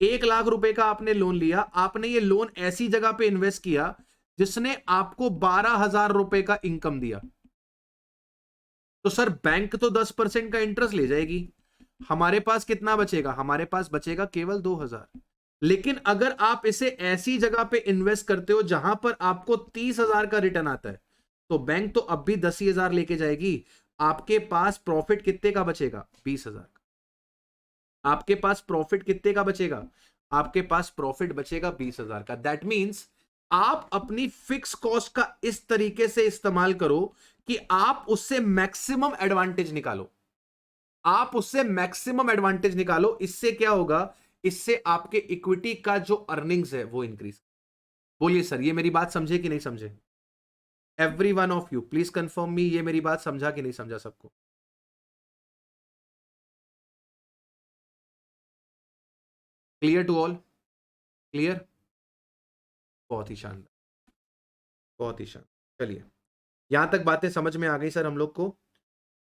1 लाख रुपए का आपने लोन लिया, आपने ये लोन ऐसी जगह पे इन्वेस्ट किया जिसने आपको 12,000 रुपए का इनकम दिया, तो सर बैंक तो 10% का इंटरेस्ट ले जाएगी। हमारे पास कितना बचेगा? हमारे पास बचेगा केवल 2,000। लेकिन अगर आप इसे ऐसी जगह पे इन्वेस्ट करते हो जहां पर आपको 30,000 का रिटर्न आता है, तो बैंक तो अब भी 10,000 लेके जाएगी। आपके पास प्रॉफिट कितने का बचेगा? 20,000। आपके पास प्रॉफिट कितने का बचेगा? आपके पास प्रॉफिट बचेगा 20,000 का। दैट मीन्स आप अपनी फिक्स कॉस्ट का इस तरीके से इस्तेमाल करो कि आप उससे मैक्सिमम एडवांटेज निकालो। इससे क्या होगा? इससे आपके इक्विटी का जो अर्निंग्स है वो इंक्रीज। बोलिए सर, ये मेरी बात समझे कि नहीं समझे? Every one of you please confirm me, ये मेरी बात समझा कि नहीं समझा सबको? Clear to all? क्लियर? बहुत ही शानदार, बहुत ही शानदार। चलिए, यहां तक बातें समझ में आ गई सर हम लोग को।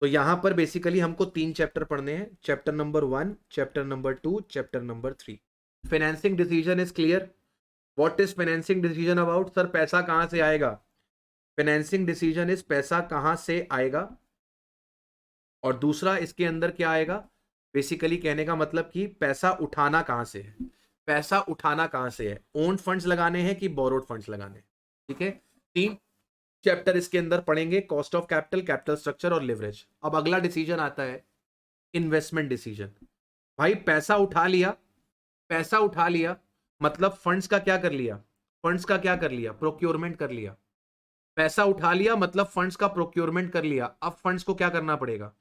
तो यहां पर बेसिकली हमको 3 चैप्टर पढ़ने हैं, chapter number 1, chapter number 2, chapter number 3। Financing decision is clear? What is financing decision about? Sir पैसा कहां से आएगा? फाइनेंसिंग डिसीजन इज पैसा कहां से आएगा, और दूसरा इसके अंदर क्या आएगा? बेसिकली कहने का मतलब कि पैसा उठाना कहां से है, पैसा उठाना कहां से है, ओन फंड्स लगाने हैं कि बोरोड फंड्स लगाने हैं। ठीक है, 3 चैप्टर इसके अंदर पढ़ेंगे, cost of capital, capital structure और लिवरेज। अब अगला डिसीजन आता है इन्वेस्टमेंट डिसीजन। भाई पैसा उठा लिया, पैसा उठा लिया मतलब फंड्स का क्या कर लिया, फंड्स का क्या कर लिया, प्रोक्योरमेंट कर लिया। पैसा उठा लिया मतलब फंड्स का प्रोक्योरमेंट कर लिया। अब फंड्स को क्या करना पड़ेगा,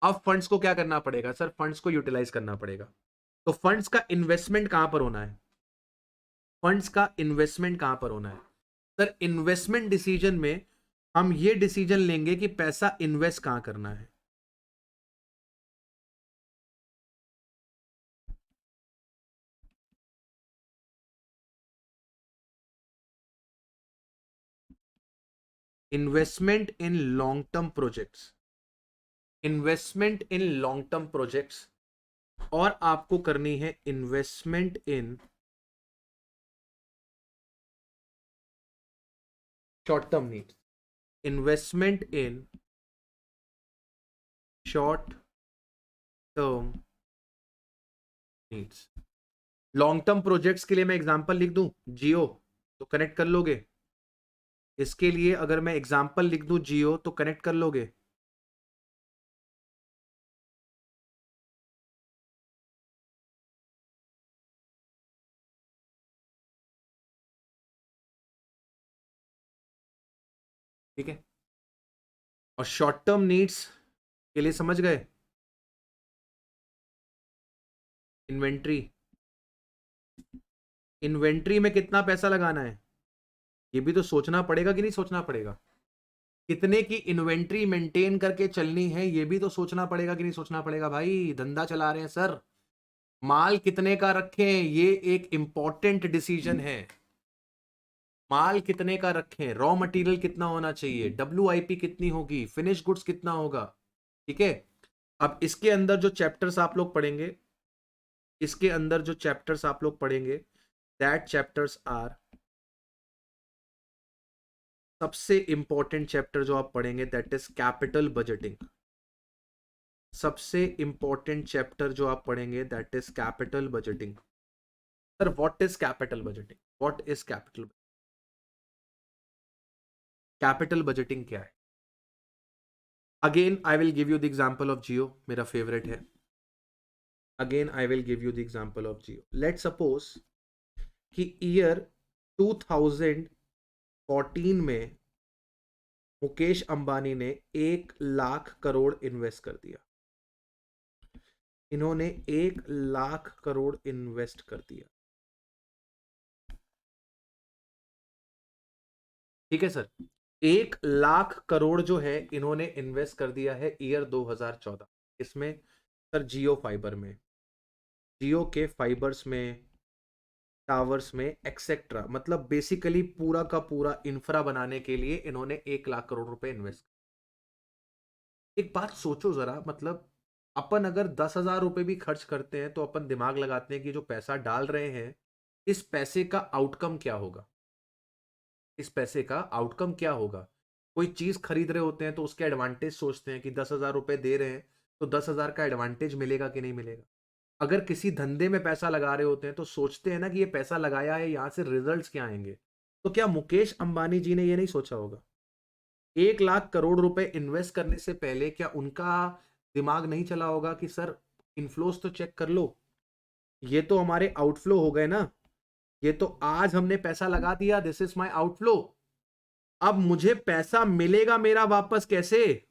अब फंड्स को क्या करना पड़ेगा सर? फंड्स को यूटिलाइज करना पड़ेगा। तो फंड्स का इन्वेस्टमेंट कहां पर होना है, फंड्स का इन्वेस्टमेंट कहां पर होना है? सर इन्वेस्टमेंट डिसीजन में हम ये डिसीजन लेंगे कि पैसा इन्वेस्ट कहां करना है। Investment in long term projects, investment in long term projects, और आपको करनी है investment in short term needs, investment in short term needs. Long term projects के लिए मैं एग्जांपल लिख दूं जियो, तो कनेक्ट कर लोगे? इसके लिए अगर मैं एग्जांपल लिख दूं जियो तो कनेक्ट कर लोगे? ठीक है, और शॉर्ट टर्म नीड्स के लिए समझ गए? इन्वेंट्री, इन्वेंट्री में कितना पैसा लगाना है ये भी तो सोचना पड़ेगा कि नहीं सोचना पड़ेगा? कितने की इन्वेंट्री मेंटेन करके चलनी है ये भी तो सोचना पड़ेगा कि नहीं सोचना पड़ेगा? भाई धंधा चला रहे हैं सर, माल कितने का रखें ये एक इंपॉर्टेंट डिसीजन है। माल कितने का रखें, रॉ मटेरियल कितना होना चाहिए, WIP कितनी होगी, फिनिश गुड्स कितना होगा। ठीक है, अब इसके अंदर जो चैप्टर्स आप लोग पढ़ेंगे, इसके अंदर जो चैप्टर्स आप लोग पढ़ेंगे, दैट चैप्टर्स आर, सबसे इंपॉर्टेंट चैप्टर जो आप पढ़ेंगे दैट इज कैपिटल बजटिंग। सबसे इंपॉर्टेंट चैप्टर जो आप पढ़ेंगे that is capital budgeting. Sir what is capital budgeting, what is capital, capital budgeting क्या है? Again I will give you the example of Jio, मेरा फेवरेट है। Again I will give you the example of Jio. Let suppose कि year 2014 में मुकेश अंबानी ने 1 lakh crore invest कर दिया। इन्होंने 1 लाख करोड़ इन्वेस्ट कर दिया। ठीक है सर, 1 लाख करोड़ जो है इन्होंने इन्वेस्ट कर दिया है ईयर 2014। इसमें सर जियो फाइबर में, जियो के फाइबर्स में, टावर्स में एक्सेट्रा, मतलब बेसिकली पूरा का पूरा इंफ्रा बनाने के लिए इन्होंने 1 लाख करोड़ रुपए इन्वेस्ट। एक बात सोचो जरा, मतलब अपन अगर 10,000 रुपए भी खर्च करते हैं तो अपन दिमाग लगाते हैं कि जो पैसा डाल रहे हैं इस पैसे का आउटकम क्या होगा, इस पैसे का आउटकम क्या होगा। कोई चीज खरीद रहे होते हैं तो उसके एडवांटेज सोचते हैं कि 10,000 रुपए दे रहे हैं तो 10,000 का एडवांटेज मिलेगा कि नहीं मिलेगा। अगर किसी धंधे में पैसा लगा रहे होते हैं तो सोचते हैं ना कि ये पैसा लगाया है यहां से रिजल्ट्स क्या आएंगे। तो क्या मुकेश अंबानी जी ने ये नहीं सोचा होगा, 1 लाख करोड़ रुपए इन्वेस्ट करने से पहले क्या उनका दिमाग नहीं चला होगा कि सर इनफ्लोस तो चेक कर लो, ये तो हमारे आउटफ्लो हो गए ना, ये तो आज हमने पैसा लगा दिया, दिस इज माय आउटफ्लो, अब मुझे पैसा मिलेगा मेरा वापस कैसे,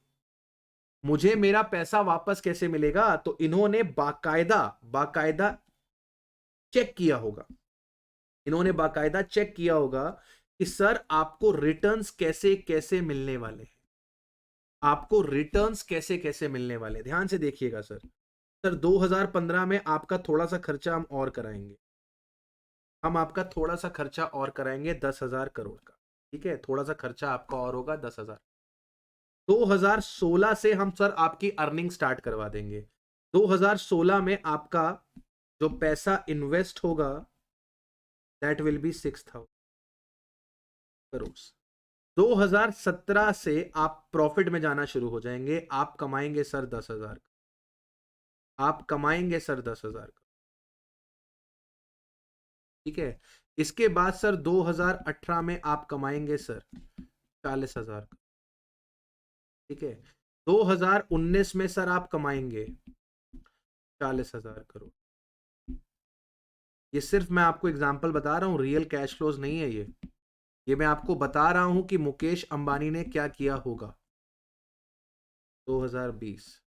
मुझे मेरा पैसा वापस कैसे मिलेगा। तो इन्होंने बाकायदा बाकायदा चेक किया होगा, इन्होंने बाकायदा चेक किया होगा कि सर आपको रिटर्न्स कैसे कैसे मिलने वाले हैं, आपको रिटर्न्स कैसे कैसे मिलने वाले। ध्यान से देखिएगा सर 2015 में आपका थोड़ा सा खर्चा हम और कराएंगे, हम आपका थोड़ा सा खर्चा और कराएंगे 10,000 करोड़ का, ठीक है, थोड़ा सा खर्चा आपका और होगा 10,000। 2016 से हम सर आपकी अर्निंग स्टार्ट करवा देंगे। 2016 में आपका जो पैसा इन्वेस्ट होगा दैट विल बी 6,000 करोड़। 2017 से आप प्रॉफिट में जाना शुरू हो जाएंगे, आप कमाएंगे सर 10,000, आप कमाएंगे सर 10,000, ठीक है। इसके बाद सर 2018 में आप कमाएंगे सर 40,000, ठीक है। 2019 में सर आप कमाएंगे 40,000 करोड़। ये सिर्फ मैं आपको एग्जांपल बता रहा हूं, रियल कैश फ्लोज नहीं है ये मैं आपको बता रहा हूं कि मुकेश अंबानी ने क्या किया होगा 2020,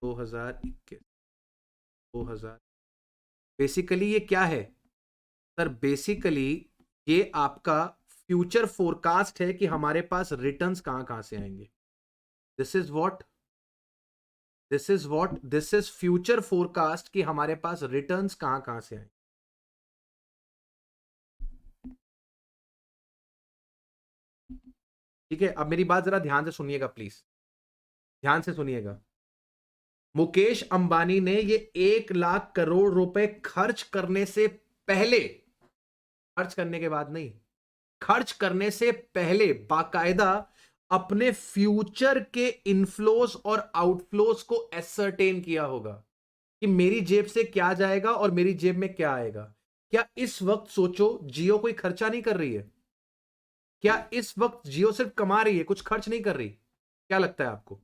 2021, 2000। बेसिकली ये क्या है सर, बेसिकली ये आपका फ्यूचर फोरकास्ट है कि हमारे पास रिटर्न्स कहां कहां से आएंगे। दिस इज फ्यूचर फोरकास्ट कि हमारे पास रिटर्न्स कहां कहां से आएंगे। ठीक है, अब मेरी बात जरा ध्यान से सुनिएगा, प्लीज ध्यान से सुनिएगा। मुकेश अंबानी ने ये 1,00,000 करोड़ रुपए खर्च करने से पहले, खर्च करने के बाद नहीं, खर्च करने से पहले बाकायदा अपने फ्यूचर के इनफ्लोस और आउटफ्लोस को एसर्टेन किया होगा कि मेरी जेब से क्या जाएगा और मेरी जेब में क्या आएगा। क्या इस वक्त सोचो जियो कोई खर्चा नहीं कर रही है? क्या इस वक्त जियो सिर्फ कमा रही है, कुछ खर्च नहीं कर रही? क्या लगता है आपको?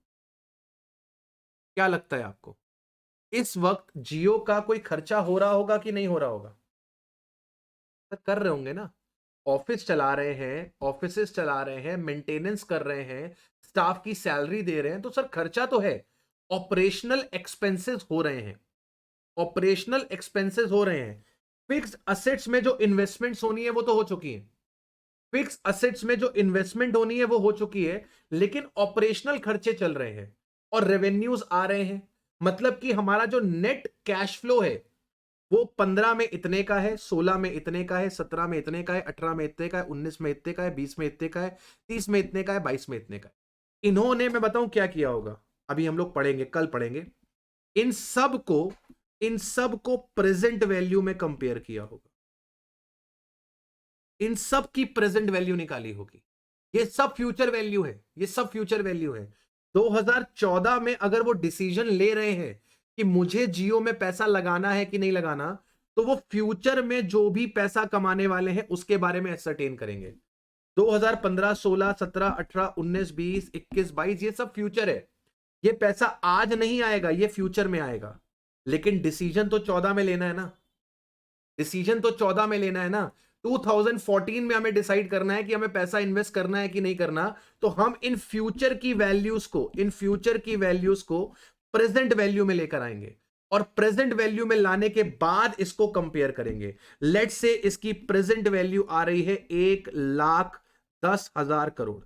क्या लगता है आपको इस वक्त जियो का कोई खर्चा हो रहा होगा कि नहीं हो रहा होगा? सर कर रहे होंगे ना, ऑफिस चला रहे हैं, ऑफिसेस चला रहे हैं, मेंटेनेंस कर रहे हैं, स्टाफ की सैलरी दे रहे हैं, तो सर खर्चा तो है। ऑपरेशनल एक्सपेंसेस हो रहे हैं, ऑपरेशनल एक्सपेंसेस हो रहे हैं। फिक्स असेट्स में जो इन्वेस्टमेंट्स होनी है वो तो हो चुकी है, फिक्स असेट्स में जो इन्वेस्टमेंट होनी है वो हो चुकी है, लेकिन ऑपरेशनल खर्चे चल रहे हैं और रेवेन्यूज आ रहे हैं। मतलब कि हमारा जो नेट कैश फ्लो है वो 15 में इतने का है, 16 में इतने का है, 17 में इतने का है, 18 में इतने का है, 19 में इतने का है, 20 में इतने का है, 30 में इतने का है, 22 में इतने का है। इन्होंने, मैं बताऊं क्या किया होगा, अभी हम लोग पढ़ेंगे, कल पढ़ेंगे, इन सब को प्रेजेंट वैल्यू में कंपेयर किया होगा, इन सब की प्रेजेंट वैल्यू निकाली होगी। ये सब फ्यूचर वैल्यू है, ये सब फ्यूचर वैल्यू है। 2014 में अगर वो डिसीजन ले रहे हैं कि मुझे जियो में पैसा लगाना है कि नहीं लगाना, तो वो फ्यूचर में जो भी पैसा कमाने वाले हैं उसके बारे में एसर्टेन करेंगे। 2015, 16, 17, 18, 19, 20, 21, 22 ये सब फ्यूचर है। ये पैसा आज नहीं आएगा, ये फ्यूचर में आएगा, लेकिन डिसीजन तो 14 में लेना है ना, डिसीजन तो 14 में लेना है ना। 2014 में हमें डिसाइड करना है कि हमें पैसा इन्वेस्ट करना है कि नहीं करना, तो हम इन फ्यूचर की वैल्यूज को प्रेजेंट वैल्यू में लेकर आएंगे और प्रेजेंट वैल्यू में लाने के बाद इसको कंपेयर करेंगे। लेट्स से इसकी प्रेजेंट वैल्यू आ रही है 1,10,000 करोड़,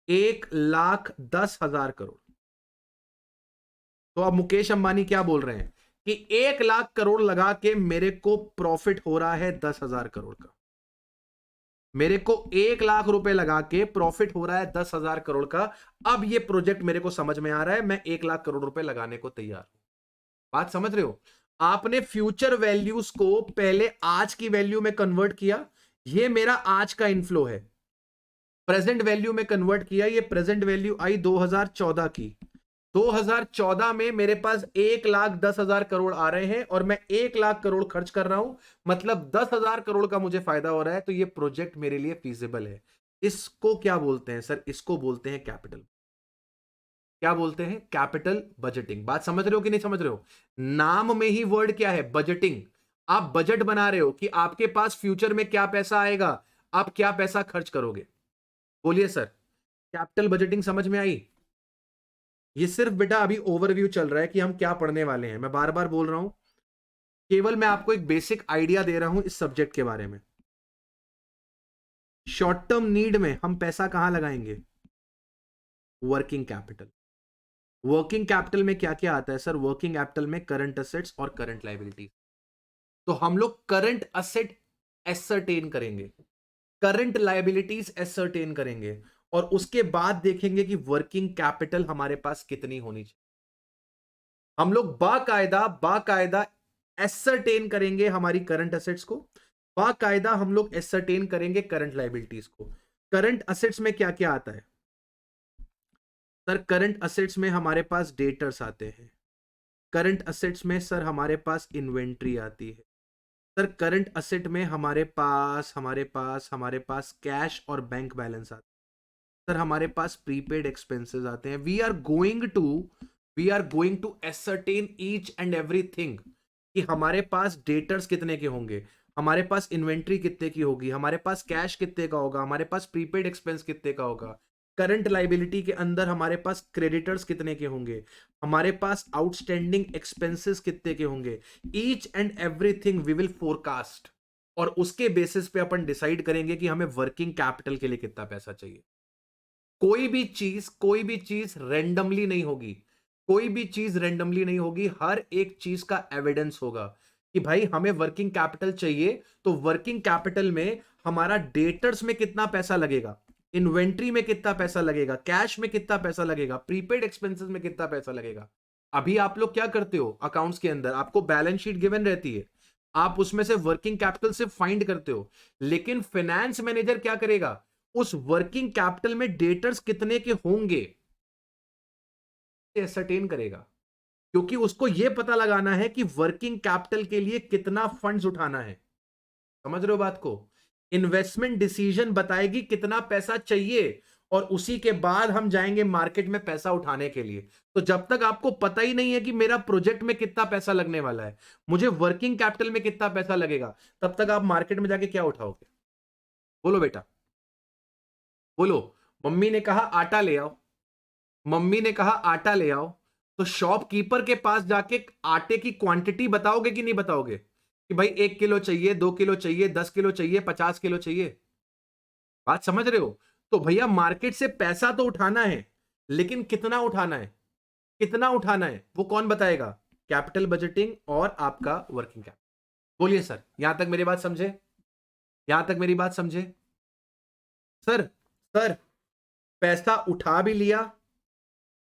1,10,000 करोड़। तो अब मुकेश अंबानी क्या बोल रहे हैं कि 1,00,000 करोड़ लगा के मेरे को प्रॉफिट हो रहा है 10,000 करोड़ का, मेरे को 1,00,000 रुपए लगा के प्रॉफिट हो रहा है 10,000 करोड़ का। अब ये प्रोजेक्ट मेरे को समझ में आ रहा है, मैं 1,00,000 करोड़ रुपए लगाने को तैयार हूं। बात समझ रहे हो? आपने फ्यूचर वैल्यूज को पहले आज की वैल्यू में कन्वर्ट किया, ये मेरा आज का इनफ्लो है, प्रेजेंट वैल्यू में कन्वर्ट किया, ये प्रेजेंट वैल्यू आई 2014 की। 2014 में मेरे पास 1,10,000 करोड़ आ रहे हैं और मैं 1,00,000 करोड़ खर्च कर रहा हूं, मतलब 10,000 करोड़ का मुझे फायदा हो रहा है, तो ये प्रोजेक्ट मेरे लिए फीजिबल है। इसको क्या बोलते हैं सर? इसको बोलते हैं कैपिटल। क्या बोलते हैं? Capital budgeting. बात समझ रहे हो कि नहीं समझ रहे हो? नाम में ही वर्ड क्या है? बजटिंग। आप बजट बना रहे हो कि आपके पास फ्यूचर में क्या पैसा आएगा, आप क्या पैसा खर्च करोगे। बोलिए सर, कैपिटल बजटिंग समझ में आई? ये सिर्फ बेटा अभी ओवरव्यू चल रहा है कि हम क्या पढ़ने वाले हैं। मैं बार बार बोल रहा हूं, केवल मैं आपको एक बेसिक आइडिया दे रहा हूं इस सब्जेक्ट के बारे में। शॉर्ट टर्म नीड में हम पैसा कहां लगाएंगे? Working capital. वर्किंग कैपिटल में क्या क्या आता है सर? वर्किंग कैपिटल में करंट असेट्स और करंट लायबिलिटी। तो हम लोग करंट असेट एसरटेन करेंगे, करंट लायबिलिटीज एसरटेन करेंगे, और उसके बाद देखेंगे कि वर्किंग कैपिटल हमारे पास कितनी होनी चाहिए। हम लोग बाकायदा बाकायदा एसरटेन करेंगे हमारी करंट असेट्स को, बाकायदा हम लोग एसरटेन करेंगे करंट लायबिलिटीज को। करंट असेट्स में क्या क्या आता है सर? करंट असेट्स में हमारे पास डेटर्स आते हैं, करंट असेट्स में सर हमारे पास इन्वेंट्री आती है, सर करंट असेट में हमारे पास कैश और बैंक बैलेंस आता है, सर हमारे पास प्रीपेड एक्सपेंसेस आते हैं। We are going to ascertain each and everything कि हमारे पास डेटर्स कितने के होंगे, हमारे पास इन्वेंट्री कितने की होगी, हमारे पास कैश कितने का होगा, हमारे पास प्रीपेड एक्सपेंस कितने का होगा, करंट लाइबिलिटी के अंदर हमारे पास क्रेडिटर्स कितने के होंगे, हमारे पास आउटस्टैंडिंग एक्सपेंसेस कितने के होंगे। Each and everything we will forecast, और उसके बेसिस पे अपन डिसाइड करेंगे कि हमें वर्किंग कैपिटल के लिए कितना पैसा चाहिए। कोई भी चीज रेंडमली नहीं होगी, कोई भी चीज रेंडमली नहीं होगी, हर एक चीज का एविडेंस होगा कि भाई हमें वर्किंग कैपिटल चाहिए, तो वर्किंग कैपिटल में हमारा डेटर्स में कितना पैसा लगेगा, इन्वेंट्री में कितना पैसा लगेगा, कैश में कितना पैसा लगेगा, प्रीपेड एक्सपेंसेस में कितना पैसा लगेगा। अभी आप लोग क्या करते हो, अकाउंट्स के अंदर आपको बैलेंस शीट गिवन रहती है, आप उसमें से वर्किंग कैपिटल से फाइंड करते हो, लेकिन फाइनेंस मैनेजर क्या करेगा, उस वर्किंग कैपिटल में डेटर्स कितने के होंगे एसरटेन करेगा, क्योंकि उसको यह पता लगाना है कि वर्किंग कैपिटल के लिए कितना फंड्स उठाना है। समझ रहे हो बात को? इन्वेस्टमेंट डिसीजन बताएगी कितना पैसा चाहिए, और उसी के बाद हम जाएंगे मार्केट में पैसा उठाने के लिए। तो जब तक आपको पता ही नहीं है कि मेरा प्रोजेक्ट में कितना पैसा लगने वाला है, मुझे वर्किंग कैपिटल में कितना पैसा लगेगा, तब तक आप मार्केट में जाके क्या उठाओगे? बोलो बेटा, बोलो। मम्मी ने कहा आटा ले आओ, मम्मी ने कहा आटा ले आओ, तो शॉपकीपर के पास जाके आटे की क्वांटिटी बताओगे कि नहीं बताओगे कि भाई 1 किलो चाहिए, 2 किलो चाहिए, 10 किलो चाहिए, 50 किलो चाहिए? बात समझ रहे हो? तो भैया मार्केट से पैसा तो उठाना है, लेकिन कितना उठाना है, कितना उठाना है वो कौन बताएगा? कैपिटल बजटिंग और आपका वर्किंग कैपिटल। बोलिए सर, यहां तक मेरी बात समझे? यहां तक मेरी बात समझे? सर, सर, पैसा उठा भी लिया,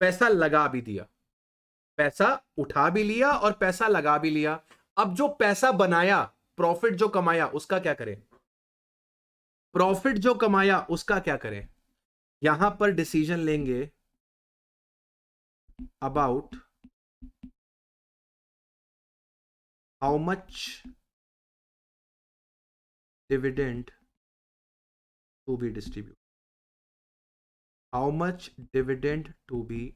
पैसा लगा भी दिया, पैसा उठा भी लिया और पैसा लगा भी लिया। अब जो पैसा बनाया, प्रॉफिट जो कमाया, उसका क्या करें? प्रॉफिट जो कमाया उसका क्या करें? यहां पर डिसीजन लेंगे about how much dividend to be distribute, how much dividend to be,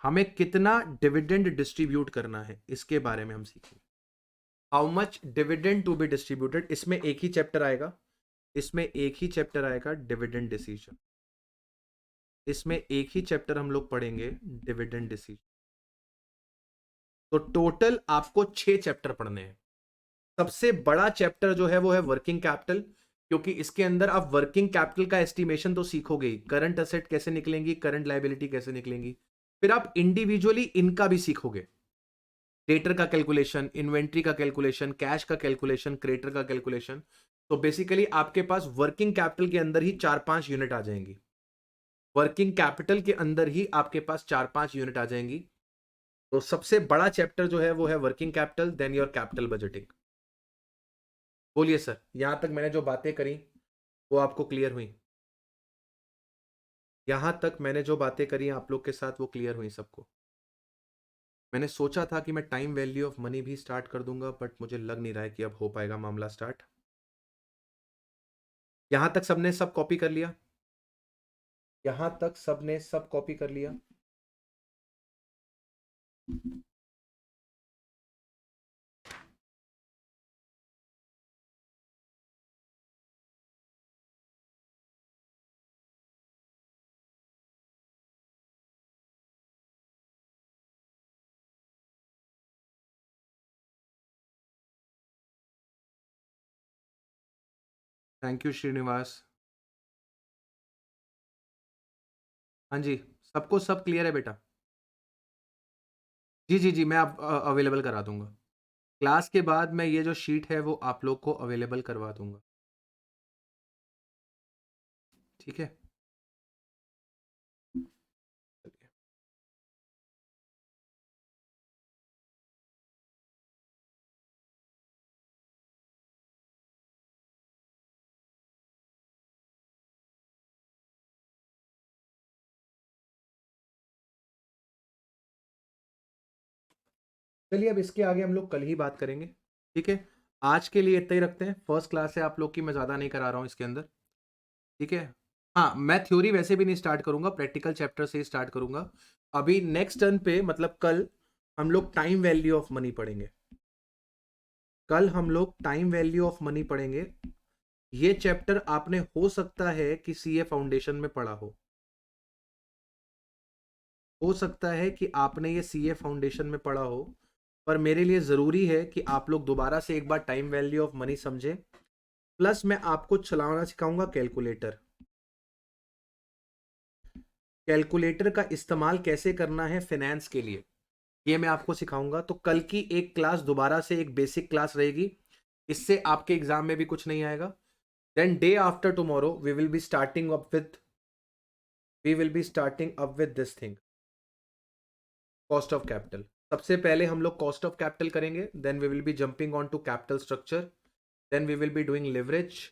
हमें कितना डिविडेंड डिस्ट्रीब्यूट करना है इसके बारे में हम सीखेंगे। How much dividend to be distributed, इसमें एक ही चैप्टर आएगा, इसमें एक ही चैप्टर आएगा डिविडेंड डिसीजन, इसमें एक ही चैप्टर हम लोग पढ़ेंगे डिविडेंड डिसीजन। तो टोटल आपको 6 चैप्टर पढ़ने हैं। सबसे बड़ा चैप्टर जो है वो है वर्किंग कैपिटल, क्योंकि इसके अंदर आप वर्किंग कैपिटल का एस्टिमेशन तो सीखोगे ही, करंट असेट कैसे निकलेंगी, करंट लायबिलिटी कैसे निकलेंगी, फिर आप इंडिविजुअली इनका भी सीखोगे, डेटर का कैलकुलेशन, इन्वेंट्री का कैलकुलेशन, कैश का कैलकुलेशन, क्रेडिटर का कैलकुलेशन। तो बेसिकली आपके पास वर्किंग कैपिटल के अंदर ही 4-5 यूनिट आ जाएंगी, वर्किंग कैपिटल के अंदर ही आपके पास 4-5 यूनिट आ जाएंगी। तो सबसे बड़ा चैप्टर जो है वो है working capital, then your capital budgeting. बोलिए सर, यहां तक मैंने जो बातें करी वो आपको क्लियर हुई? यहां तक मैंने जो बातें करी आप लोग के साथ वो क्लियर हुई सबको? मैंने सोचा था कि मैं टाइम वैल्यू ऑफ मनी भी स्टार्ट कर दूंगा, बट मुझे लग नहीं रहा है कि अब हो पाएगा मामला स्टार्ट। यहां तक सबने सब कॉपी कर लिया? यहां तक सबने सब कॉपी कर लिया? Thank you Srinivas. हाँ जी, सबको सब क्लियर है बेटा? जी, जी, जी, मैं अब अवेलेबल करा दूँगा। क्लास के बाद मैं ये जो शीट है वो आप लोग को अवेलेबल करवा दूँगा। ठीक है? चलिए। चलिए अब इसके आगे हम लोग कल ही बात करेंगे। ठीक है? आज के लिए इतना ही रखते हैं। फर्स्ट क्लास है आप लोग की, मैं ज़्यादा नहीं करा रहा हूँ इसके अंदर। ठीक है? हाँ, मैं थ्योरी वैसे भी नहीं स्टार्ट करूँगा, प्रैक्टिकल चैप्टर से ही स्टार्ट करूँगा। अभी नेक्स्ट टर्न पे मतलब कल हम लोग टाइम वैल्यू ऑफ मनी पढ़ेंगे। कल हम लोग टाइम वैल्यू ऑफ मनी पढ़ेंगे। ये चैप्टर आपने हो सकता है कि सीए फाउंडेशन में पढ़ा हो सकता है कि आपने ये सीए फाउंडेशन में पढ़ा हो, पर मेरे लिए ज़रूरी है कि आप लोग दोबारा से एक बार टाइम वैल्यू ऑफ मनी समझें। प्लस मैं आपको चलाना सिखाऊंगा कैलकुलेटर। कैलकुलेटर का इस्तेमाल कैसे करना है फाइनेंस के लिए, ये मैं आपको सिखाऊंगा। तो कल की एक क्लास दोबारा से एक बेसिक क्लास रहेगी, इससे आपके एग्जाम में भी कुछ नहीं आएगा। Then day after tomorrow we will be starting up with this thing, cost of capital. सबसे पहले हम लोग कॉस्ट ऑफ कैपिटल करेंगे, then we will be jumping on to capital structure, then we will be doing leverage,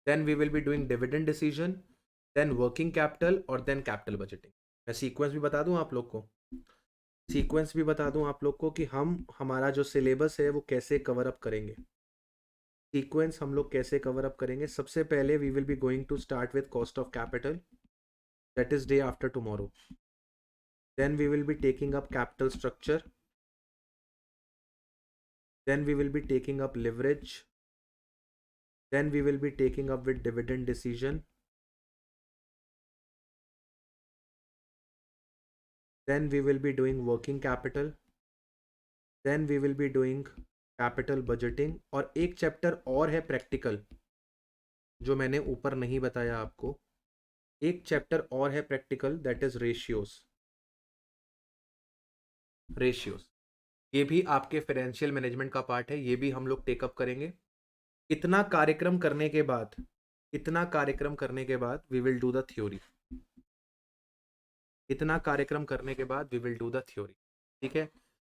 then we will be doing dividend decision, then working capital और then capital budgeting. मैं sequence भी बता दूं आप लोग को, कि हम हमारा जो सिलेबस है वो कैसे कवर अप करेंगे। सीक्वेंस हम लोग कैसे कवर अप करेंगे, सबसे पहले we will be going to start with cost of capital, that is day after tomorrow. Then we will be taking up capital structure, then we will be taking up leverage, then we will be taking up with dividend decision, then we will be doing working capital, then we will be doing capital budgeting। और एक chapter और है practical, जो मैंने ऊपर नहीं बताया आपको। एक चैप्टर और है प्रैक्टिकल, दैट इज रेशियोज। ये भी आपके फाइनेंशियल मैनेजमेंट का पार्ट है, ये भी हम लोग टेकअप करेंगे। इतना कार्यक्रम करने के बाद we will do the theory. ठीक है?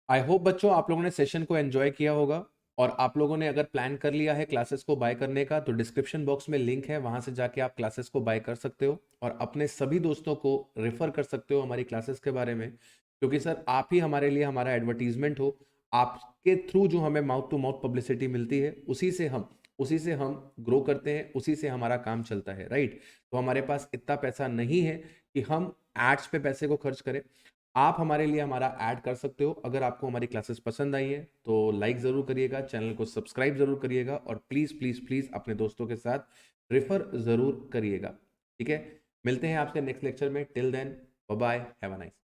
आई होप बच्चों आप लोगों ने सेशन को एंजॉय किया होगा, और आप लोगों ने अगर प्लान कर लिया है क्लासेस को बाय करने का, तो डिस्क्रिप्शन बॉक्स में लिंक है, वहां से जाके आप क्लासेस को बाय कर सकते हो और अपने सभी दोस्तों को रेफर कर सकते हो हमारी क्लासेस के बारे में। क्योंकि सर आप ही हमारे लिए हमारा एडवर्टीजमेंट हो, आपके थ्रू जो हमें माउथ टू माउथ पब्लिसिटी मिलती है, उसी से हम ग्रो करते हैं, उसी से हमारा काम चलता है, राइट? तो हमारे पास इतना पैसा नहीं है कि हम एड्स पे पैसे को खर्च करें। आप हमारे लिए हमारा ऐड कर सकते हो। अगर आपको हमारी क्लासेस पसंद आई है तो लाइक ज़रूर करिएगा, चैनल को सब्सक्राइब ज़रूर करिएगा, और प्लीज़ प्लीज़ प्लीज़ अपने दोस्तों के साथ रेफर ज़रूर करिएगा। ठीक है? मिलते हैं आपसे नेक्स्ट लेक्चर में। Till then bye bye, have a nice.